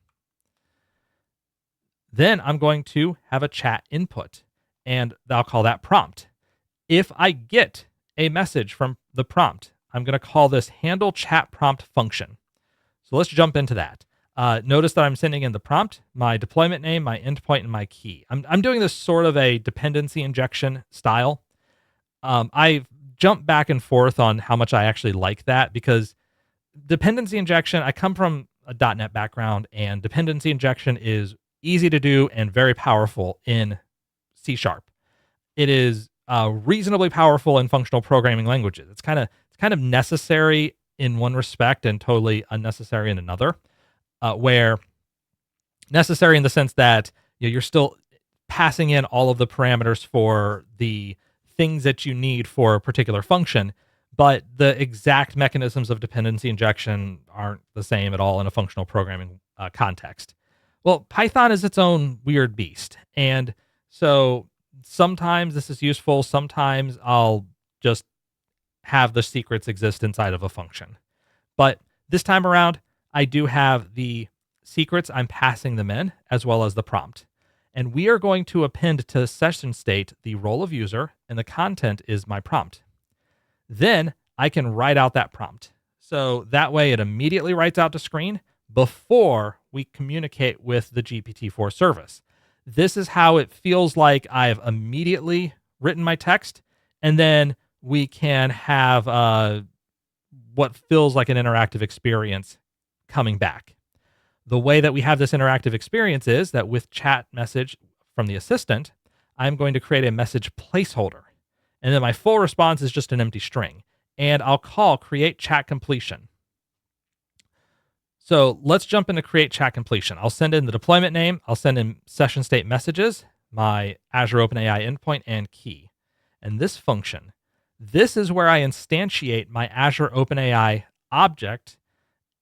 [SPEAKER 1] Then I'm going to have a chat input, and I'll call that prompt. If I get a message from the prompt, I'm going to call this handle chat prompt function. So let's jump into that. Notice that I'm sending in the prompt, my deployment name, my endpoint, and my key. I'm doing this sort of a dependency injection style. I've jumped back and forth on how much I actually like that, because dependency injection, I come from a .NET background, and dependency injection is easy to do and very powerful in C#. It is reasonably powerful in functional programming languages. It's kind of necessary in one respect and totally unnecessary in another. Where necessary in the sense that you're still passing in all of the parameters for the things that you need for a particular function, but the exact mechanisms of dependency injection aren't the same at all in a functional programming context. Well, Python is its own weird beast, and so sometimes this is useful, sometimes I'll just have the secrets exist inside of a function. But this time around, I do have the secrets, I'm passing them in, as well as the prompt. And we are going to append to session state the role of user, and the content is my prompt. Then I can write out that prompt. So that way it immediately writes out to screen before we communicate with the GPT-4 service. This is how it feels like I've immediately written my text, and then we can have what feels like an interactive experience coming back. The way that we have this interactive experience is that with chat message from the assistant, I'm going to create a message placeholder. And then my full response is just an empty string. And I'll call create chat completion. So let's jump into create chat completion. I'll send in the deployment name. I'll send in session state messages, my Azure OpenAI endpoint, and key. And this function, this is where I instantiate my Azure OpenAI object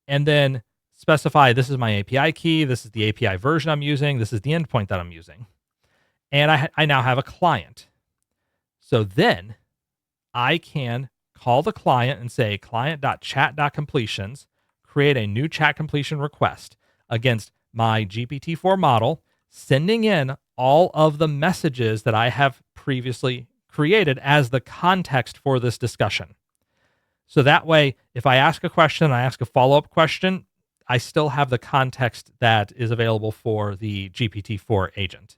[SPEAKER 1] and then specify this is my API key, this is the API version I'm using, this is the endpoint that I'm using. And I now have a client. So then I can call the client and say client.chat.completions, create a new chat completion request against my GPT-4 model, sending in all of the messages that I have previously created as the context for this discussion. So that way, if I ask a question, I ask a follow-up question, I still have the context that is available for the GPT-4 agent.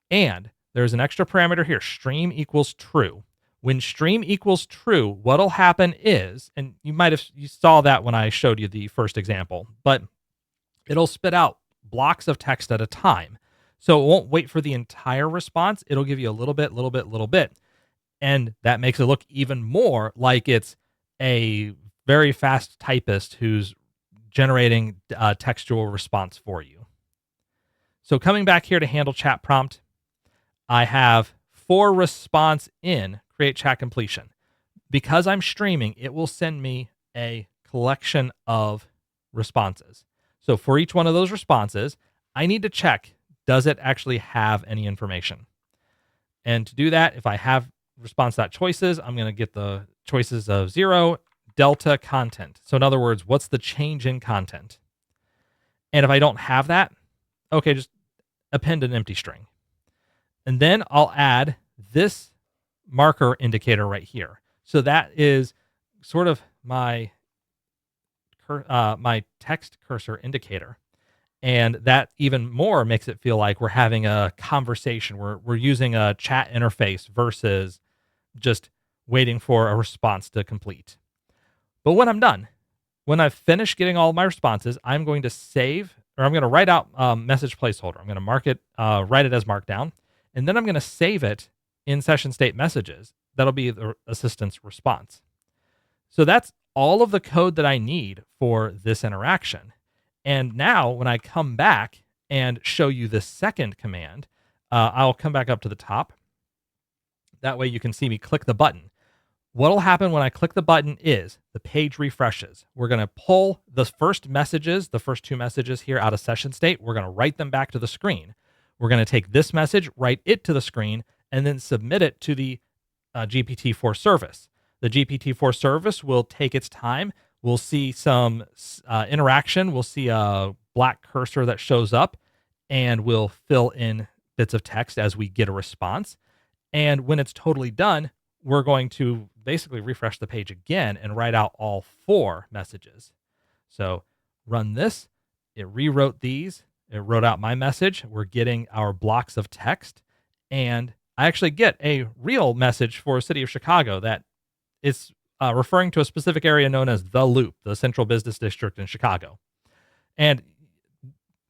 [SPEAKER 1] And there's an extra parameter here, stream equals true. When stream equals true, what'll happen is, and you saw that when I showed you the first example, but it'll spit out blocks of text at a time. So it won't wait for the entire response. It'll give you a little bit, little bit, little bit. And that makes it look even more like it's a very fast typist who's generating a textual response for you. So coming back here to handle chat prompt, I have for response in create chat completion. Because I'm streaming, it will send me a collection of responses. So for each one of those responses, I need to check, does it actually have any information? And to do that, if I have response.choices, I'm going to get the choices of 0, delta content. So in other words, what's the change in content? And if I don't have that, okay, just append an empty string. And then I'll add this marker indicator right here. So that is sort of my text cursor indicator. And that even more makes it feel like we're having a conversation. We're using a chat interface versus just waiting for a response to complete. But when I'm done, when I've finished getting all my responses, I'm going to save, or I'm going to write out message placeholder. I'm going to mark it, write it as markdown, and then I'm going to save it in session state messages. That'll be the assistant's response. So that's all of the code that I need for this interaction. And now when I come back and show you the second command, I'll come back up to the top. That way you can see me click the button. What'll happen when I click the button is the page refreshes. We're going to pull the first messages, the first two messages here out of session state. We're going to write them back to the screen. We're going to take this message, write it to the screen, and then submit it to the GPT-4 service. The GPT-4 service will take its time. We'll see some interaction. We'll see a black cursor that shows up, and we'll fill in bits of text as we get a response. And when it's totally done, we're going to basically refresh the page again and write out all 4 messages. So run this. It rewrote these. It wrote out my message. We're getting our blocks of text. And I actually get a real message for the city of Chicago that is referring to a specific area known as the Loop, the Central Business District in Chicago. And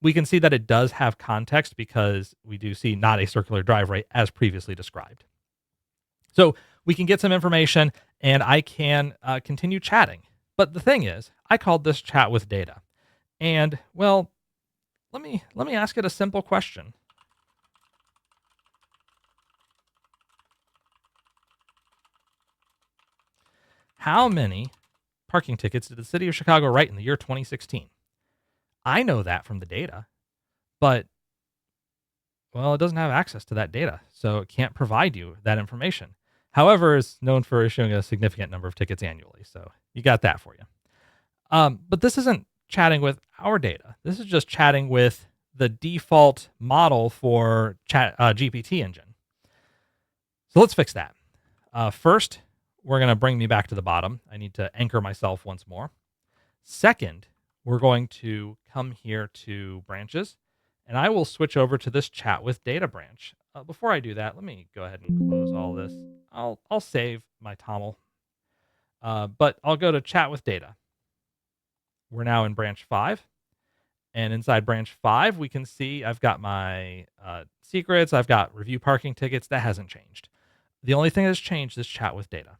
[SPEAKER 1] we can see that it does have context because we do see not a circular driveway as previously described. So we can get some information and I can continue chatting. But the thing is, I called this chat with data. And well, let me ask it a simple question. How many parking tickets did the city of Chicago write in the year 2016? I know that from the data, but well, it doesn't have access to that data, so it can't provide you that information. However, it's known for issuing a significant number of tickets annually, so you got that for you. But this isn't chatting with our data. This is just chatting with the default model for chat GPT engine. So let's fix that. First, we're going to bring me back to the bottom. I need to anchor myself once more. Second, we're going to come here to branches, and I will switch over to this chat with data branch. Before I do that, let me go ahead and close all this. I'll save my TOML, but I'll go to chat with data. We're now in branch 5, and inside branch 5, we can see I've got my secrets. I've got review parking tickets. That hasn't changed. The only thing that's changed is chat with data.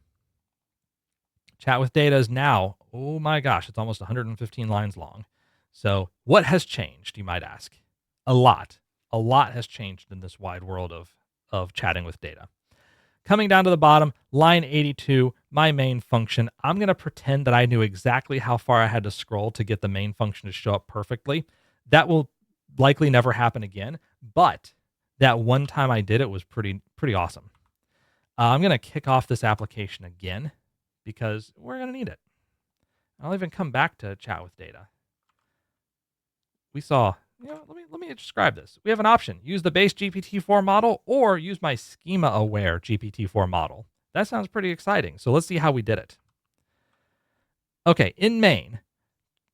[SPEAKER 1] Chat with data is now, oh my gosh, it's almost 115 lines long. So what has changed, you might ask? A lot. A lot has changed in this wide world of chatting with data. Coming down to the bottom, line 82, my main function. I'm going to pretend that I knew exactly how far I had to scroll to get the main function to show up perfectly. That will likely never happen again, but that one time I did it was pretty awesome. I'm going to kick off this application again because we're going to need it. I'll even come back to chat with data. We saw, let me describe this. We have an option. Use the base GPT-4 model or use my schema-aware GPT-4 model. That sounds pretty exciting. So let's see how we did it. Okay, in main,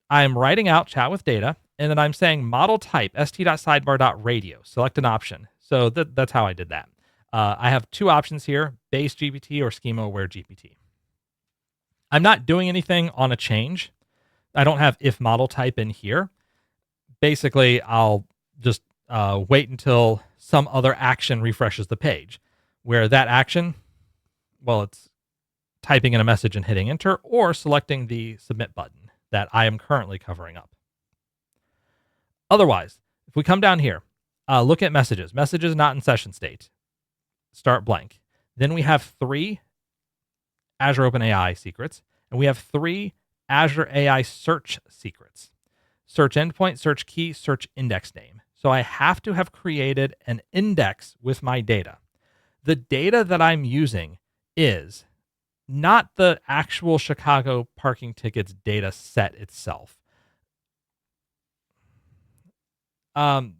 [SPEAKER 1] I'm writing out chat with data, and then I'm saying model type st.sidebar.radio. Select an option. So that's how I did that. I have 2 options here, base GPT or schema-aware GPT. I'm not doing anything on a change. I don't have if model type in here. Basically, I'll just wait until some other action refreshes the page, where that action, well, it's typing in a message and hitting enter, or selecting the submit button that I am currently covering up. Otherwise, if we come down here, look at messages. Messages not in session state. Start blank. Then we have 3 Azure OpenAI secrets, and we have 3 Azure AI search secrets. Search endpoint, search key, search index name. So I have to have created an index with my data. The data that I'm using is not the actual Chicago parking tickets data set itself. I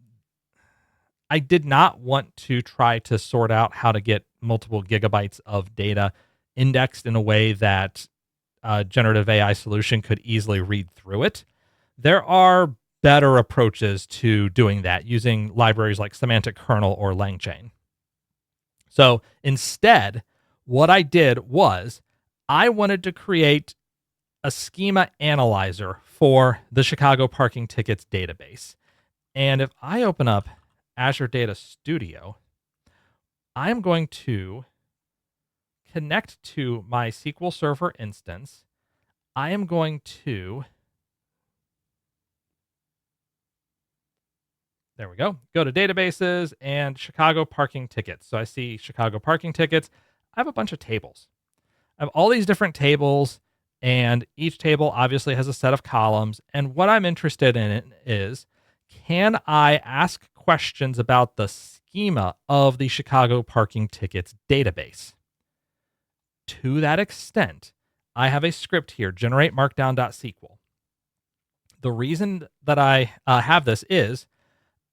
[SPEAKER 1] did not want to try to sort out how to get multiple gigabytes of data indexed in a way that a generative AI solution could easily read through it. There are better approaches to doing that using libraries like semantic kernel or LangChain. So instead, what I did was I wanted to create a schema analyzer for the Chicago parking tickets database. And if I open up Azure Data Studio, I'm going to connect to my SQL Server instance. I am going to, there we go to databases and Chicago parking tickets. So I see Chicago parking tickets. I have a bunch of tables. I have all these different tables, and each table obviously has a set of columns. And what I'm interested in is, can I ask questions about the schema of the Chicago parking tickets database? To that extent, I have a script here, generate markdown.sql. The reason that I have this is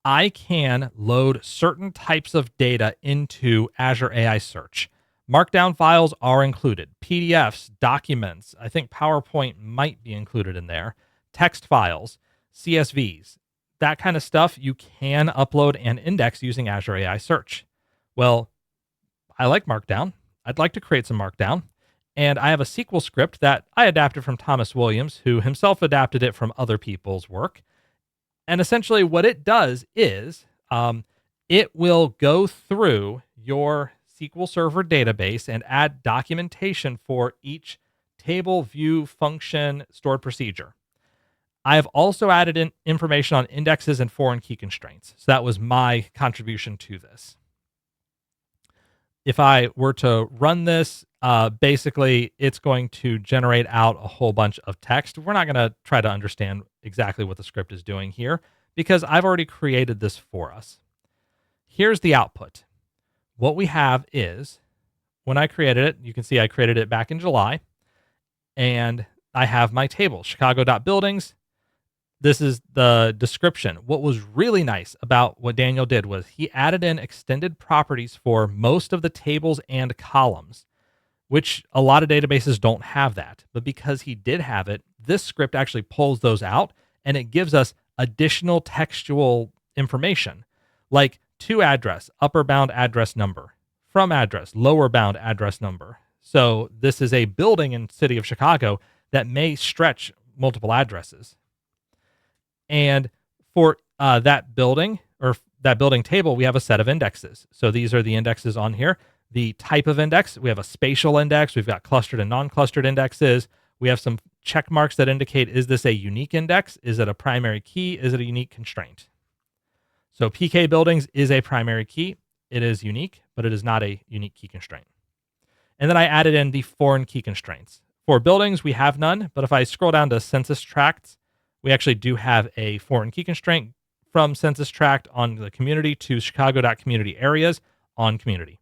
[SPEAKER 1] I can load certain types of data into Azure AI Search. Markdown files are included, PDFs, documents, I think PowerPoint might be included in there, text files, CSVs, that kind of stuff you can upload and index using Azure AI Search. Well, I like Markdown. I'd like to create some Markdown. And I have a SQL script that I adapted from Thomas Williams, who himself adapted it from other people's work. And essentially what it does is it will go through your SQL Server database and add documentation for each table, view, function, stored procedure. I have also added in information on indexes and foreign key constraints. So that was my contribution to this. If I were to run this, basically it's going to generate out a whole bunch of text. We're not going to try to understand exactly what the script is doing here because I've already created this for us. Here's the output. What we have is, when I created it, you can see I created it back in July, and I have my table, chicago.buildings. This is the description. What was really nice about what Daniel did was he added in extended properties for most of the tables and columns, which a lot of databases don't have that. But because he did have it, this script actually pulls those out and it gives us additional textual information like to address, upper bound address number, from address, lower bound address number. So this is a building in the city of Chicago that may stretch multiple addresses. And for that building or that building table, we have a set of indexes. So these are the indexes on here. The type of index, we have a spatial index. We've got clustered and non-clustered indexes. We have some check marks that indicate, is this a unique index? Is it a primary key? Is it a unique constraint? So PK buildings is a primary key. It is unique, but it is not a unique key constraint. And then I added in the foreign key constraints. For buildings, we have none, but if I scroll down to census tracts, we actually do have a foreign key constraint from census tract on the community to chicago.community areas on community.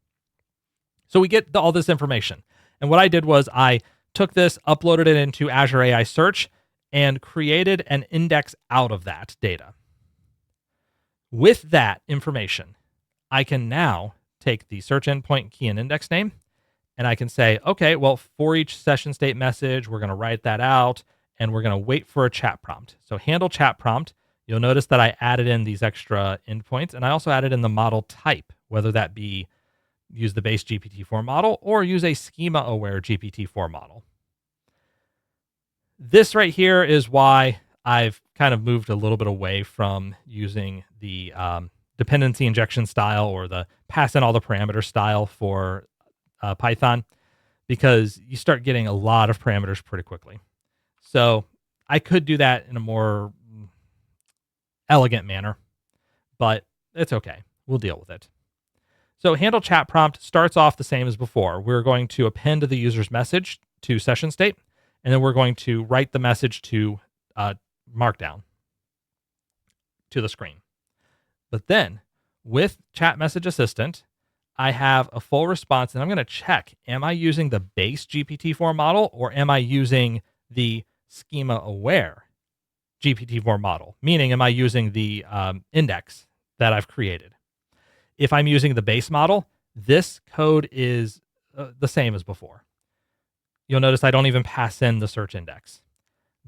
[SPEAKER 1] So we get all this information. And what I did was I took this, uploaded it into Azure AI Search, and created an index out of that data. With that information, I can now take the search endpoint key and index name, and I can say, okay, well, for each session state message, we're going to write that out, and we're going to wait for a chat prompt. So handle chat prompt. You'll notice that I added in these extra endpoints, and I also added in the model type, whether that be use the base GPT-4 model or use a schema-aware GPT-4 model. This right here is why I've kind of moved a little bit away from using the dependency injection style or the pass in all the parameter style for Python, because you start getting a lot of parameters pretty quickly. So I could do that in a more elegant manner, but it's okay. We'll deal with it. So handle chat prompt starts off the same as before. We're going to append the user's message to session state, and then we're going to write the message to Markdown to the screen. But then with Chat Message Assistant, I have a full response, and I'm going to check, am I using the base GPT-4 model or am I using the schema-aware GPT-4 model? Meaning, am I using the index that I've created? If I'm using the base model, this code is the same as before. You'll notice I don't even pass in the search index.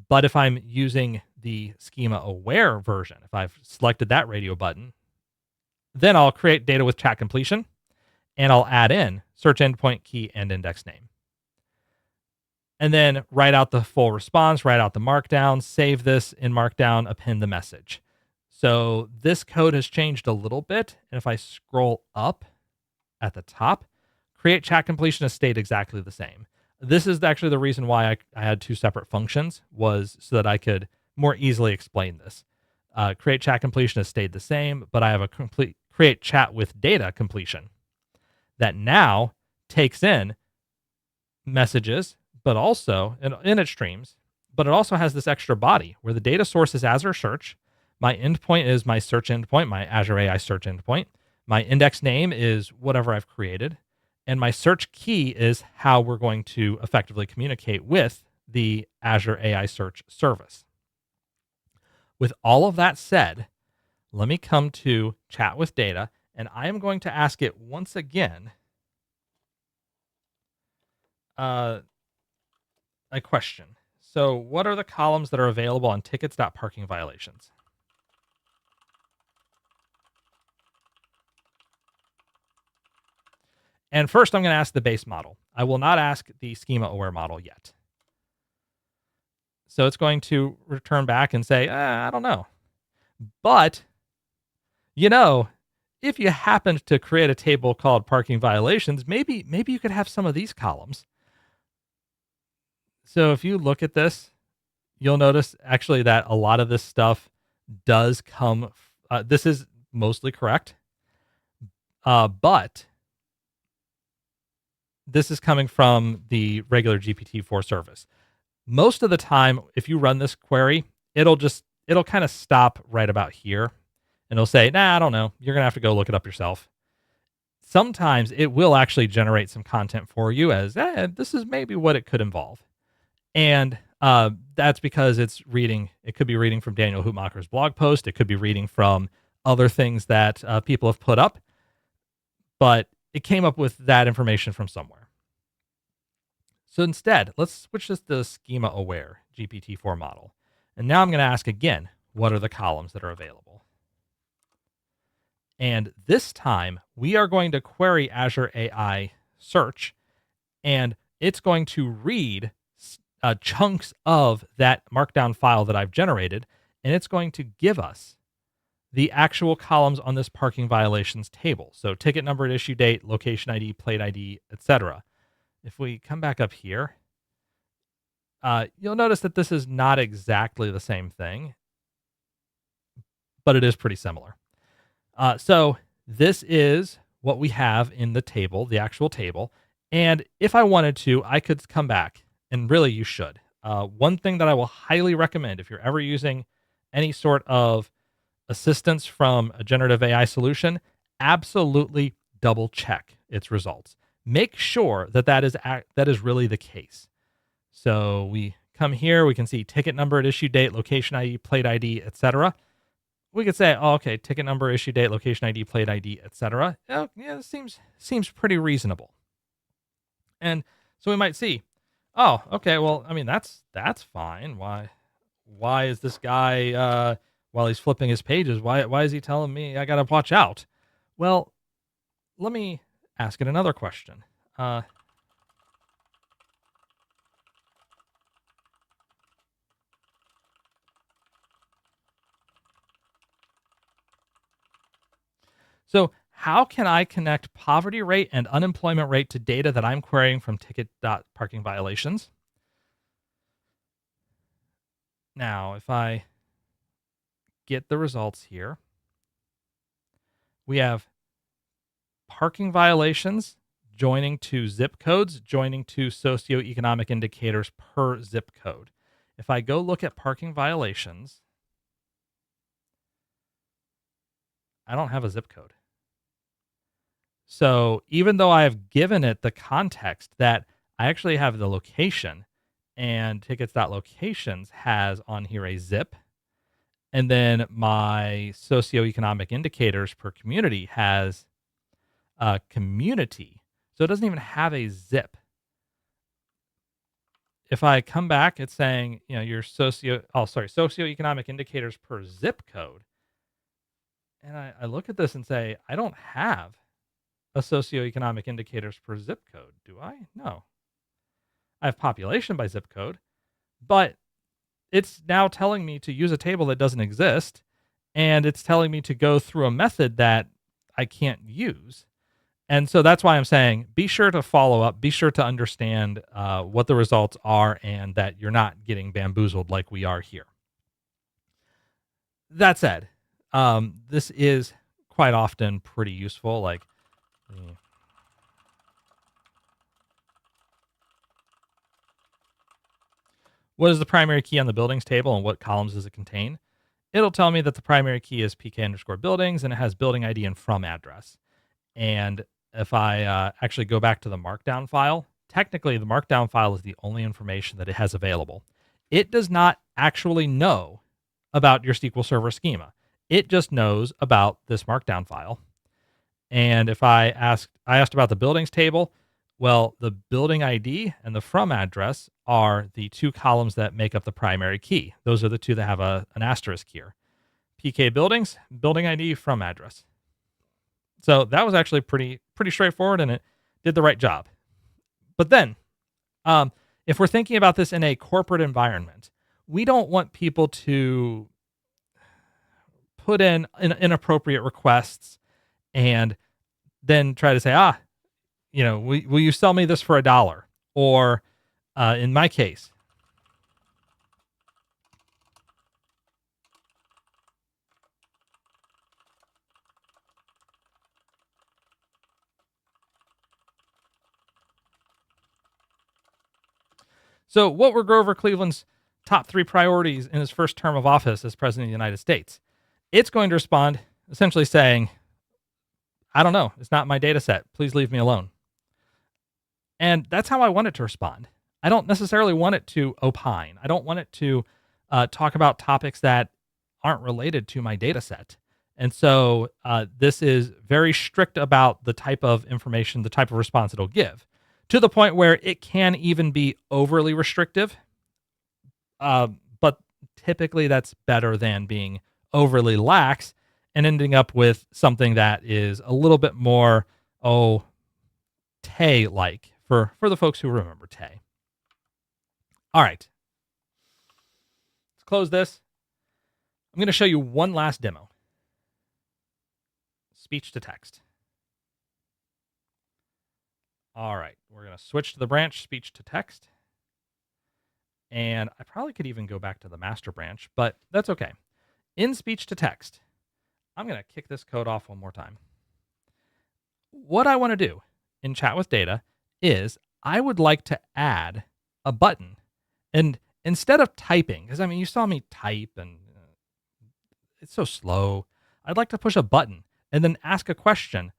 [SPEAKER 1] But if I'm using the schema-aware version, if I've selected that radio button, then I'll create data with chat completion, and I'll add in search endpoint key, and index name. And then write out the full response, write out the markdown, save this in markdown, append the message. So this code has changed a little bit. And if I scroll up at the top, create chat completion has stayed exactly the same. This is actually the reason why I had two separate functions, was so that I could more easily explain this. Create chat completion has stayed the same, but I have a complete create chat with data completion that now takes in messages, but also in its streams, but it also has this extra body where the data source is Azure Search. My endpoint is my search endpoint, my Azure AI search endpoint. My index name is whatever I've created. And my search key is how we're going to effectively communicate with the Azure AI search service. With all of that said, let me come to chat with data, and I am going to ask it once again a question. So, what are the columns that are available on tickets.parking violations? And first, I'm going to ask the base model. I will not ask the schema aware model yet. So it's going to return back and say, I don't know. But, if you happened to create a table called parking violations, maybe you could have some of these columns. So if you look at this, you'll notice actually that a lot of this stuff does come. This is mostly correct, but this is coming from the regular GPT-4 service. Most of the time, if you run this query, it'll kind of stop right about here, and it'll say, "Nah, I don't know. You're gonna have to go look it up yourself." Sometimes it will actually generate some content for you as, this is maybe what it could involve. And that's because it's reading. It could be reading from Daniel Hoopmacher's blog post. It could be reading from other things that people have put up. But it came up with that information from somewhere. So instead, let's switch this to schema-aware GPT-4 model. And now I'm going to ask again, what are the columns that are available? And this time, we are going to query Azure AI Search, and it's going to read chunks of that markdown file that I've generated, and it's going to give us the actual columns on this parking violations table. So ticket number and issue date, location ID, plate ID, etc. If we come back up here, you'll notice that this is not exactly the same thing, but it is pretty similar. So this is what we have in the table, the actual table. And if I wanted to, I could come back, and really you should. One thing that I will highly recommend if you're ever using any sort of assistance from a generative AI solution, absolutely double check its results. Make sure that that is really the case. So we come here, we can see ticket number, issue date, location ID, plate ID, etc. We could say, oh, okay, ticket number, issue date, location ID, plate ID, etc. Yeah, this seems pretty reasonable. And so we might see, oh, okay, well, I mean that's fine. Why is this guy while he's flipping his pages, why is he telling me I gotta watch out? Well, let me ask it another question. So how can I connect poverty rate and unemployment rate to data that I'm querying from ticket.parking violations? Now, if I get the results here, we have parking violations joining to zip codes, joining to socioeconomic indicators per zip code. If I go look at parking violations, I don't have a zip code. So even though I have given it the context that I actually have the location, and tickets.locations has on here a zip, and then my socioeconomic indicators per community has a community. So it doesn't even have a zip. If I come back, it's saying, your socioeconomic indicators per zip code. And I look at this and say, I don't have a socioeconomic indicators per zip code. Do I? No. I have population by zip code, but it's now telling me to use a table that doesn't exist, and it's telling me to go through a method that I can't use. And so that's why I'm saying be sure to follow up, be sure to understand what the results are and that you're not getting bamboozled like we are here. That said, this is quite often pretty useful. Like, what is the primary key on the buildings table and what columns does it contain? It'll tell me that the primary key is PK underscore buildings and it has building ID and from address. And if I actually go back to the markdown file, technically the markdown file is the only information that it has available. It does not actually know about your SQL Server schema. It just knows about this markdown file. And if I asked about the buildings table, well, the building ID and the from address are the two columns that make up the primary key. Those are the two that have an asterisk here. PK buildings, building ID, from address. So that was actually pretty straightforward, and it did the right job. But then, if we're thinking about this in a corporate environment, we don't want people to put in inappropriate requests and then try to say, will you sell me this for $1? Or in my case, so what were Grover Cleveland's top 3 priorities in his first term of office as president of the United States? It's going to respond essentially saying, I don't know. It's not my data set. Please leave me alone. And that's how I want it to respond. I don't necessarily want it to opine. I don't want it to talk about topics that aren't related to my data set. And so this is very strict about the type of information, the type of response it'll give, to the point where it can even be overly restrictive. But typically that's better than being overly lax and ending up with something that is a little bit more, Tay-like for the folks who remember Tay. All right. Let's close this. I'm going to show you one last demo. Speech to text. All right. We're going to switch to the branch, speech to text. And I probably could even go back to the master branch, but that's okay. In speech to text, I'm going to kick this code off one more time. What I want to do in chat with data is I would like to add a button. And instead of typing, because you saw me type and it's so slow, I'd like to push a button and then ask a question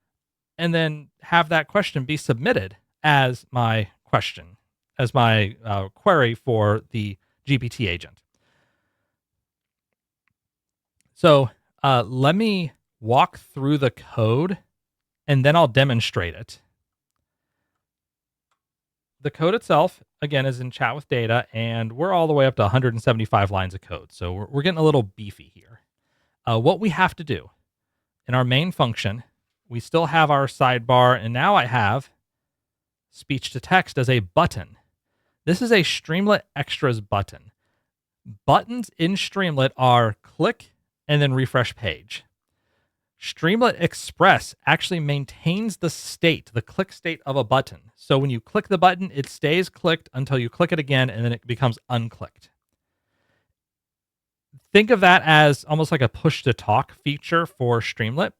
[SPEAKER 1] and then have that question be submitted as my question, as my query for the GPT agent. So let me walk through the code and then I'll demonstrate it. The code itself, again, is in chat with data, and we're all the way up to 175 lines of code. So we're getting a little beefy here. What we have to do in our main function, we still have our sidebar, and now I have speech to text as a button. This is a Streamlit Extras button. Buttons in Streamlit are click and then refresh page. Streamlit Express actually maintains the state, the click state of a button. So when you click the button, it stays clicked until you click it again, and then it becomes unclicked. Think of that as almost like a push-to-talk feature for Streamlit,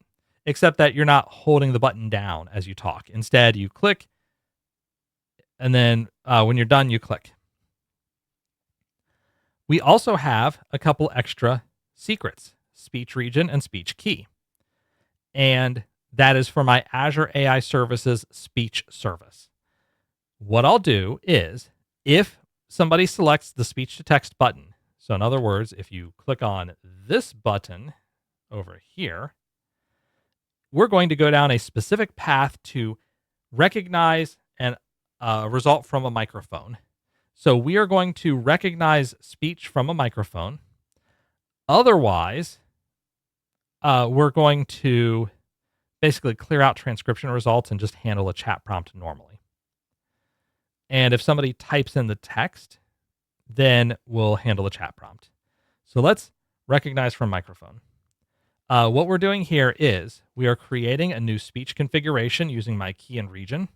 [SPEAKER 1] except that you're not holding the button down as you talk. Instead, you click, and then when you're done, you click. We also have a couple extra secrets, speech region and speech key. And that is for my Azure AI Services speech service. What I'll do is, if somebody selects the speech to text button, so in other words, if you click on this button over here, we're going to go down a specific path to recognize a result from a microphone. So we are going to recognize speech from a microphone. Otherwise, we're going to basically clear out transcription results and just handle a chat prompt normally. And if somebody types in the text, then we'll handle the chat prompt. So let's recognize from microphone. What we're doing here is we are creating a new speech configuration using my key and region.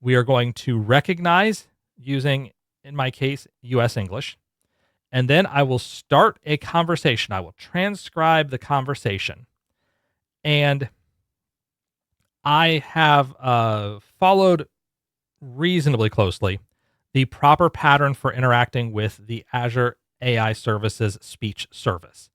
[SPEAKER 1] We are going to recognize using, in my case, US English. And then I will start a conversation. I will transcribe the conversation. And I have followed reasonably closely the proper pattern for interacting with the Azure AI Services speech service.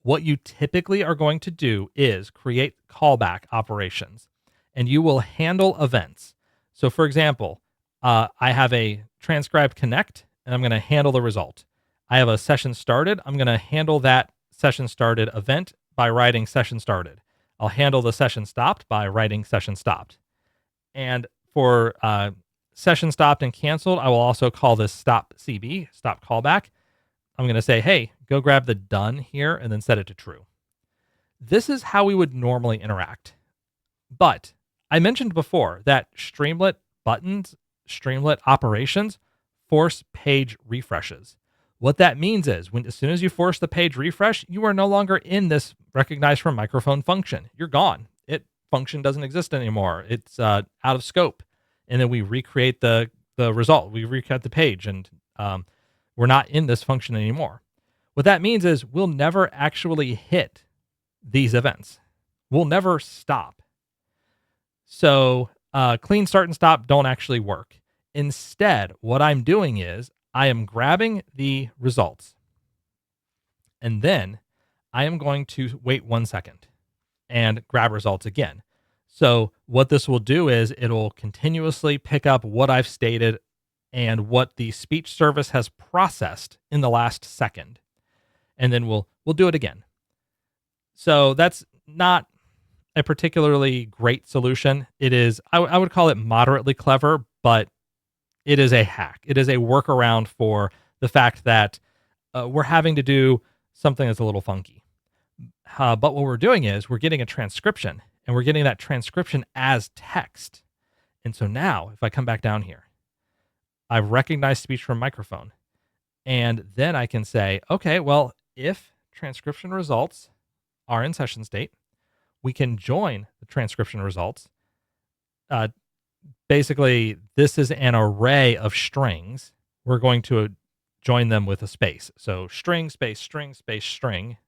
[SPEAKER 1] What you typically are going to do is create callback operations, and you will handle events. So, for example, I have a transcribe connect, and I'm going to handle the result. I have a session started. I'm going to handle that session started event by writing session started. I'll handle the session stopped by writing session stopped. And for session stopped and canceled, I will also call this stop CB, stop callback. I'm going to say, hey, go grab the done here and then set it to true. This is how we would normally interact. But I mentioned before that Streamlit buttons, Streamlit operations force page refreshes. What that means is as soon as you force the page refresh, you are no longer in this recognize from microphone function. You're gone. It function doesn't exist anymore. It's out of scope. And then we recreate the result. We recreate the page, and we're not in this function anymore. What that means is we'll never actually hit these events. We'll never stop. So clean start and stop don't actually work. Instead, what I'm doing is I am grabbing the results, and then I am going to wait 1 second and grab results again. So what this will do is it'll continuously pick up what I've stated and what the speech service has processed in the last second. And then we'll do it again. So that's not a particularly great solution. It is, I would call it moderately clever, but it is a hack. It is a workaround for the fact that we're having to do something that's a little funky. But what we're doing is we're getting a transcription, and we're getting that transcription as text. And so now if I come back down here, I've recognized speech from microphone. And then I can say, okay, well, if transcription results are in session state, we can join the transcription results. Basically, this is an array of strings. We're going to join them with a space. So string, space, string, space, string.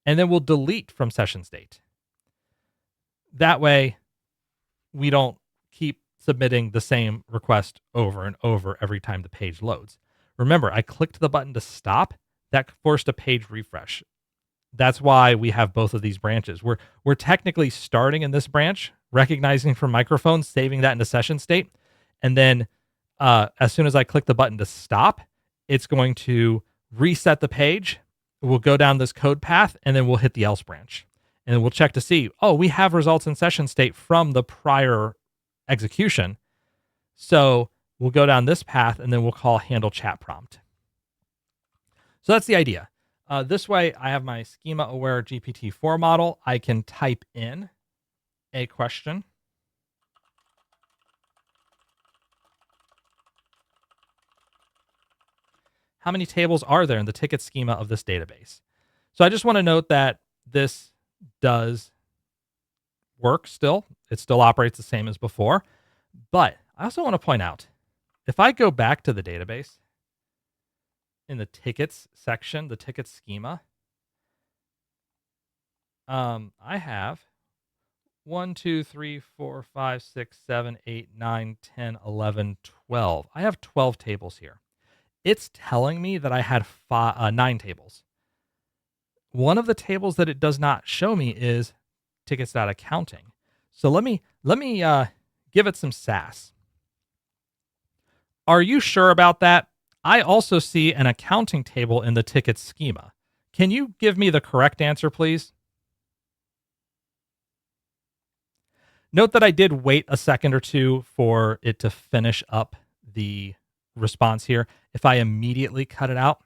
[SPEAKER 1] And then we'll delete from session state. That way, we don't keep submitting the same request over and over every time the page loads. Remember, I clicked the button to stop. That forced a page refresh. That's why we have both of these branches. We're technically starting in this branch, recognizing from microphone, saving that into session state. And then as soon as I click the button to stop, it's going to reset the page. We'll go down this code path, and then we'll hit the else branch. And then we'll check to see, oh, we have results in session state from the prior execution. So we'll go down this path, and then we'll call handle chat prompt. So that's the idea. This way, I have my schema-aware GPT-4 model. I can type in a question. How many tables are there in the ticket schema of this database? So I just want to note that this does work still. It still operates the same as before. But I also want to point out, if I go back to the database, in the tickets section, the ticket schema, I have 1, 2, 3, 4, 5, 6, 7, 8, 9, 10, 11, 12. I have 12 tables here. It's telling me that I had 9 tables. One of the tables that it does not show me is tickets.accounting. So let me give it some sass. Are you sure about that? I also see an accounting table in the ticket schema. Can you give me the correct answer, please? Note that I did wait a second or two for it to finish up the response here. If I immediately cut it out,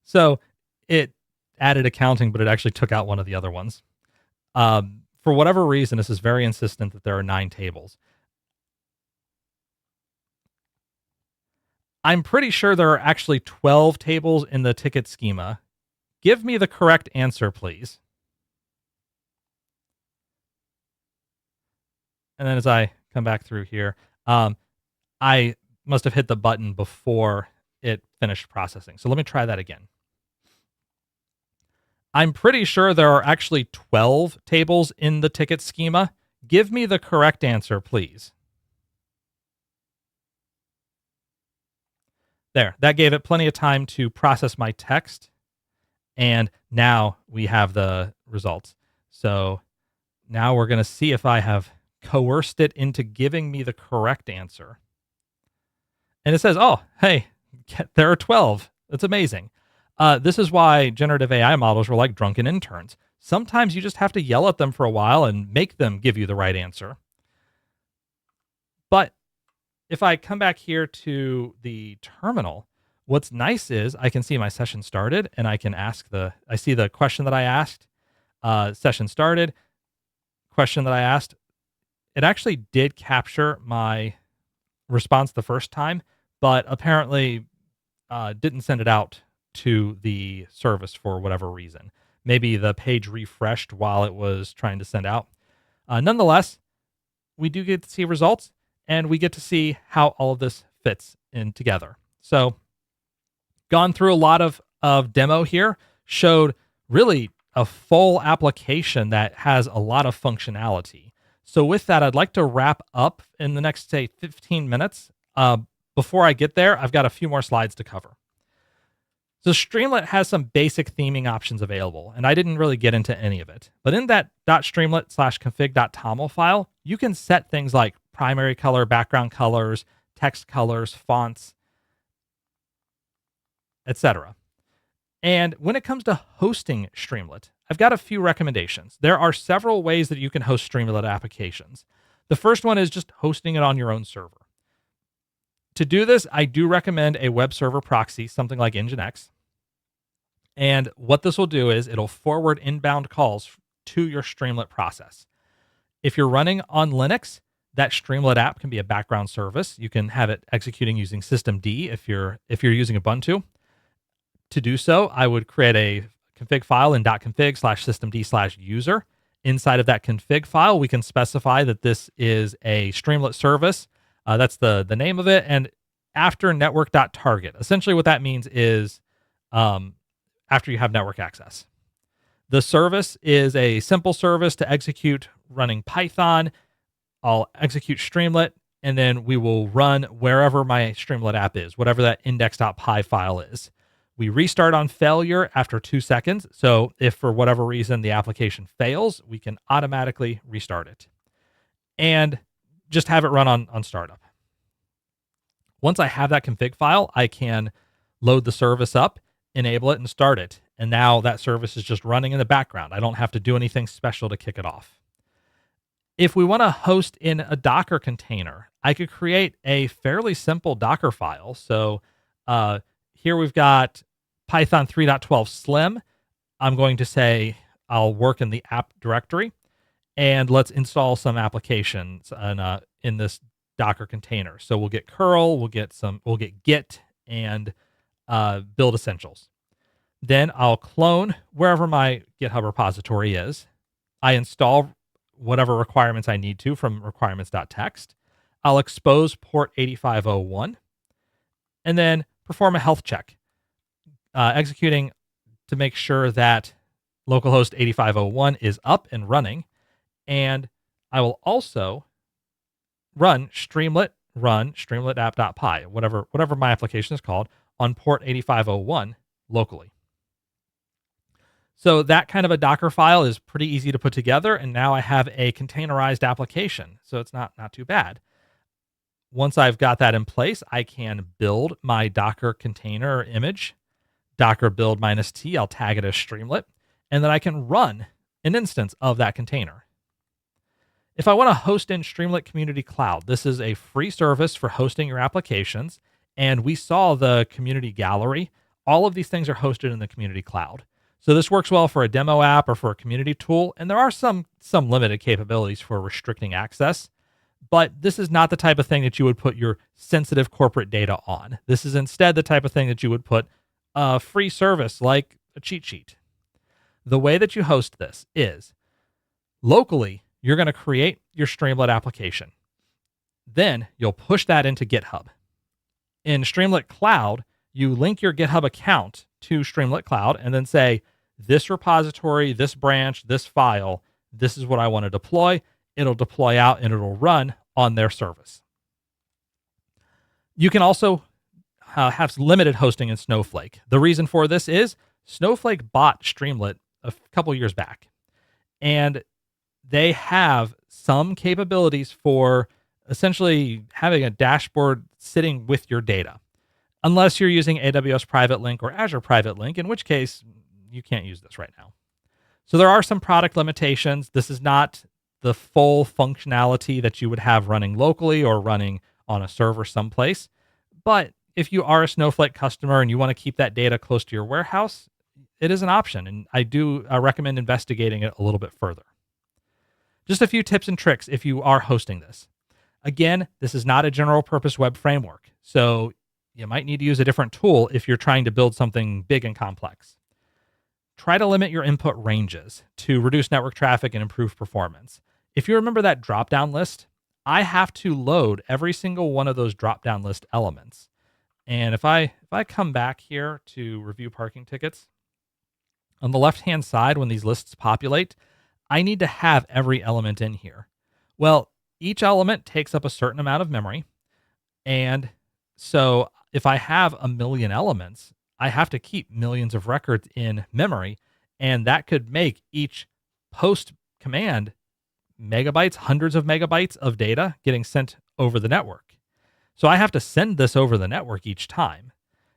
[SPEAKER 1] so it added accounting, but it actually took out one of the other ones. For whatever reason, this is very insistent that there are 9 tables. I'm pretty sure there are actually 12 tables in the ticket schema. Give me the correct answer, please. And then as I come back through here, I must have hit the button before it finished processing. So let me try that again. I'm pretty sure there are actually 12 tables in the ticket schema. Give me the correct answer, please. There, that gave it plenty of time to process my text. And now we have the results. So now we're going to see if I have coerced it into giving me the correct answer. And it says, oh, hey, there are 12. That's amazing. This is why generative AI models were like drunken interns. Sometimes you just have to yell at them for a while and make them give you the right answer. But if I come back here to the terminal, what's nice is I can see my session started and I can I see the question that I asked, session started, question that I asked. It actually did capture my response the first time, but apparently didn't send it out to the service for whatever reason. Maybe the page refreshed while it was trying to send out. Nonetheless, we do get to see results and we get to see how all of this fits in together. So gone through a lot of demo here, showed really a full application that has a lot of functionality. So with that, I'd like to wrap up in the next, say, 15 minutes. Before I get there, I've got a few more slides to cover. So Streamlit has some basic theming options available, and I didn't really get into any of it. But in that .streamlit/config.toml file, you can set things like primary color, background colors, text colors, fonts, etc. And when it comes to hosting Streamlit, I've got a few recommendations. There are several ways that you can host Streamlit applications. The first one is just hosting it on your own server. To do this, I do recommend a web server proxy, something like Nginx. And what this will do is it'll forward inbound calls to your Streamlit process. If you're running on Linux, that Streamlit app can be a background service. You can have it executing using systemd if you're using Ubuntu. To do so, I would create a config file in .config/systemd/user. Inside of that config file, we can specify that this is a Streamlit service. That's the name of it. And after network.target, essentially what that means is after you have network access. The service is a simple service to execute running Python. I'll execute Streamlit, and then we will run wherever my Streamlit app is, whatever that index.py file is. We restart on failure after 2 seconds. So if for whatever reason the application fails, we can automatically restart it and just have it run on startup. Once I have that config file, I can load the service up, enable it, and start it. And now that service is just running in the background. I don't have to do anything special to kick it off. If we want to host in a Docker container, I could create a fairly simple Docker file. So here we've got Python 3.12 Slim. I'm going to say I'll work in the app directory, and let's install some applications in this Docker container. So we'll get curl, we'll get Git, and build essentials. Then I'll clone wherever my GitHub repository is. I install whatever requirements I need to from requirements.txt. I'll expose port 8501, and then perform a health check, executing to make sure that localhost 8501 is up and running. And I will also run Streamlit app.py, whatever my application is called, on port 8501 locally. So that kind of a Docker file is pretty easy to put together, and now I have a containerized application, so it's not too bad. Once I've got that in place, I can build my Docker container image, docker build -t, I'll tag it as Streamlit, and then I can run an instance of that container. If I want to host in Streamlit Community Cloud, this is a free service for hosting your applications, and we saw the community gallery. All of these things are hosted in the community cloud. So this works well for a demo app or for a community tool, and there are some limited capabilities for restricting access, but this is not the type of thing that you would put your sensitive corporate data on. This is instead the type of thing that you would put a free service like a cheat sheet. The way that you host this is locally, you're going to create your Streamlit application. Then you'll push that into GitHub. In Streamlit Cloud, you link your GitHub account to Streamlit Cloud and then say, this repository, this branch, this file, this is what I want to deploy. It'll deploy out and it'll run on their service. You can also have limited hosting in Snowflake. The reason for this is Snowflake bought Streamlit a couple years back, and they have some capabilities for essentially having a dashboard sitting with your data, unless you're using AWS Private Link or Azure Private Link, in which case you can't use this right now. So there are some product limitations. This is not the full functionality that you would have running locally or running on a server someplace. But if you are a Snowflake customer and you want to keep that data close to your warehouse, it is an option. And I do recommend investigating it a little bit further. Just a few tips and tricks if you are hosting this. Again, this is not a general purpose web framework, so you might need to use a different tool if you're trying to build something big and complex. Try to limit your input ranges to reduce network traffic and improve performance. If you remember that drop-down list, I have to load every single one of those drop-down list elements. And if I come back here to review parking tickets, on the left-hand side when these lists populate, I need to have every element in here. Well, each element takes up a certain amount of memory. And so if I have a million elements, I have to keep millions of records in memory. And that could make each post command megabytes, hundreds of megabytes of data getting sent over the network. So I have to send this over the network each time.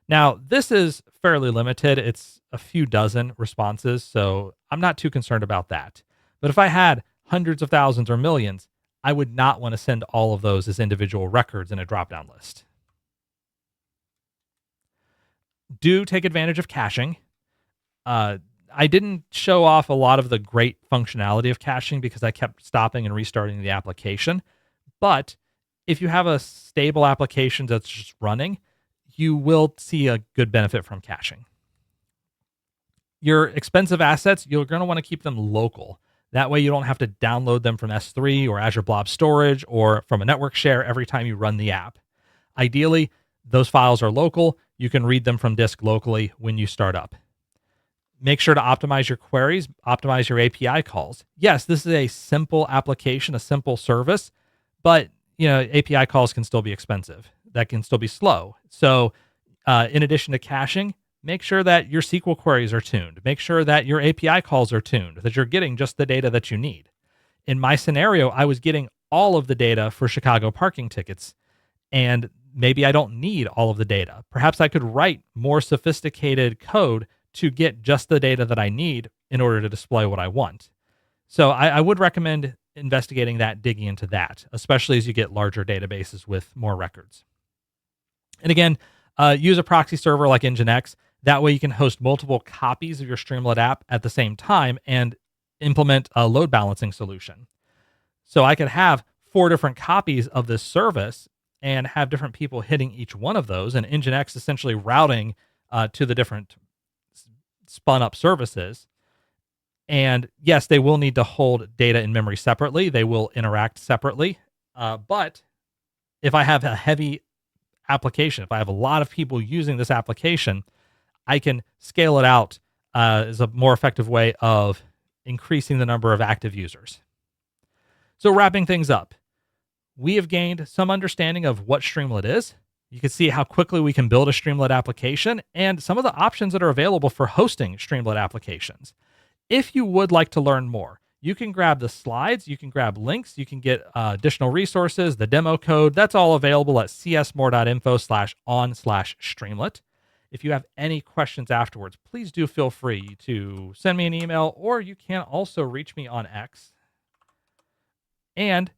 [SPEAKER 1] Now, this is fairly limited. It's a few dozen responses, so I'm not too concerned about that. But if I had hundreds of thousands or millions, I would not want to send all of those as individual records in a drop-down list. Do take advantage of caching. I didn't show off a lot of the great functionality of caching because I kept stopping and restarting the application. But if you have a stable application that's just running, you will see a good benefit from caching. Your expensive assets, you're going to want to keep them local. That way you don't have to download them from S3 or Azure Blob Storage or from a network share every time you run the app. Ideally, those files are local. You can read them from disk locally when you start up. Make sure to optimize your queries, optimize your API calls. Yes, this is a simple application, a simple service, but API calls can still be expensive. That can still be slow. So in addition to caching, make sure that your SQL queries are tuned. Make sure that your API calls are tuned, that you're getting just the data that you need. In my scenario, I was getting all of the data for Chicago parking tickets, and maybe I don't need all of the data. Perhaps I could write more sophisticated code to get just the data that I need in order to display what I want. So I would recommend investigating that, digging into that, especially as you get larger databases with more records. And again, use a proxy server like Nginx. That way you can host multiple copies of your Streamlit app at the same time and implement a load balancing solution. So I could have 4 different copies of this service and have different people hitting each one of those, and Nginx essentially routing to the different spun up services. And yes, they will need to hold data in memory separately. They will interact separately. But if I have a heavy application, if I have a lot of people using this application, I can scale it out as a more effective way of increasing the number of active users. So wrapping things up, we have gained some understanding of what Streamlit is. You can see how quickly we can build a Streamlit application and some of the options that are available for hosting Streamlit applications. If you would like to learn more, you can grab the slides, you can grab links, you can get additional resources, the demo code. That's all available at csmore.info/on/Streamlit. If you have any questions afterwards, please do feel free to send me an email, or you can also reach me on X. And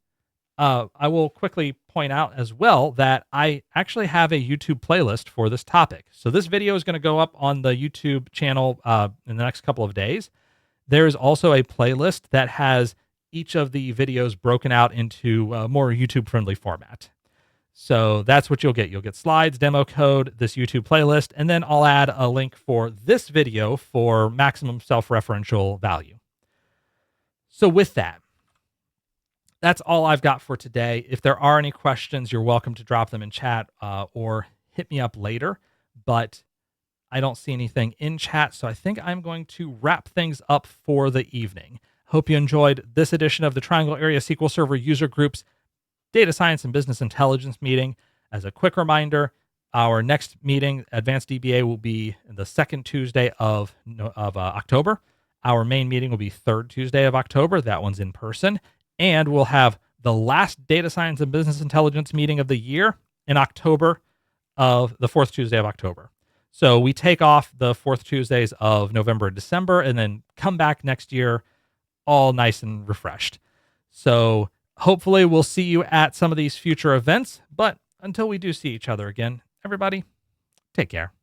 [SPEAKER 1] I will quickly point out as well that I actually have a YouTube playlist for this topic. So this video is going to go up on the YouTube channel in the next couple of days. There is also a playlist that has each of the videos broken out into a more YouTube-friendly format. So that's what you'll get. You'll get slides, demo code, this YouTube playlist, and then I'll add a link for this video for maximum self-referential value. So with that, that's all I've got for today. If there are any questions, you're welcome to drop them in chat or hit me up later. But I don't see anything in chat, so I think I'm going to wrap things up for the evening. Hope you enjoyed this edition of the Triangle Area SQL Server User Group's Data Science and Business Intelligence meeting. As a quick reminder, our next meeting, Advanced DBA, will be the second Tuesday of October. Our main meeting will be third Tuesday of October. That one's in person. And we'll have the last Data Science and Business Intelligence meeting of the year in October, of the fourth Tuesday of October. So we take off the fourth Tuesdays of November and December and then come back next year all nice and refreshed. So hopefully we'll see you at some of these future events. But until we do see each other again, everybody, take care.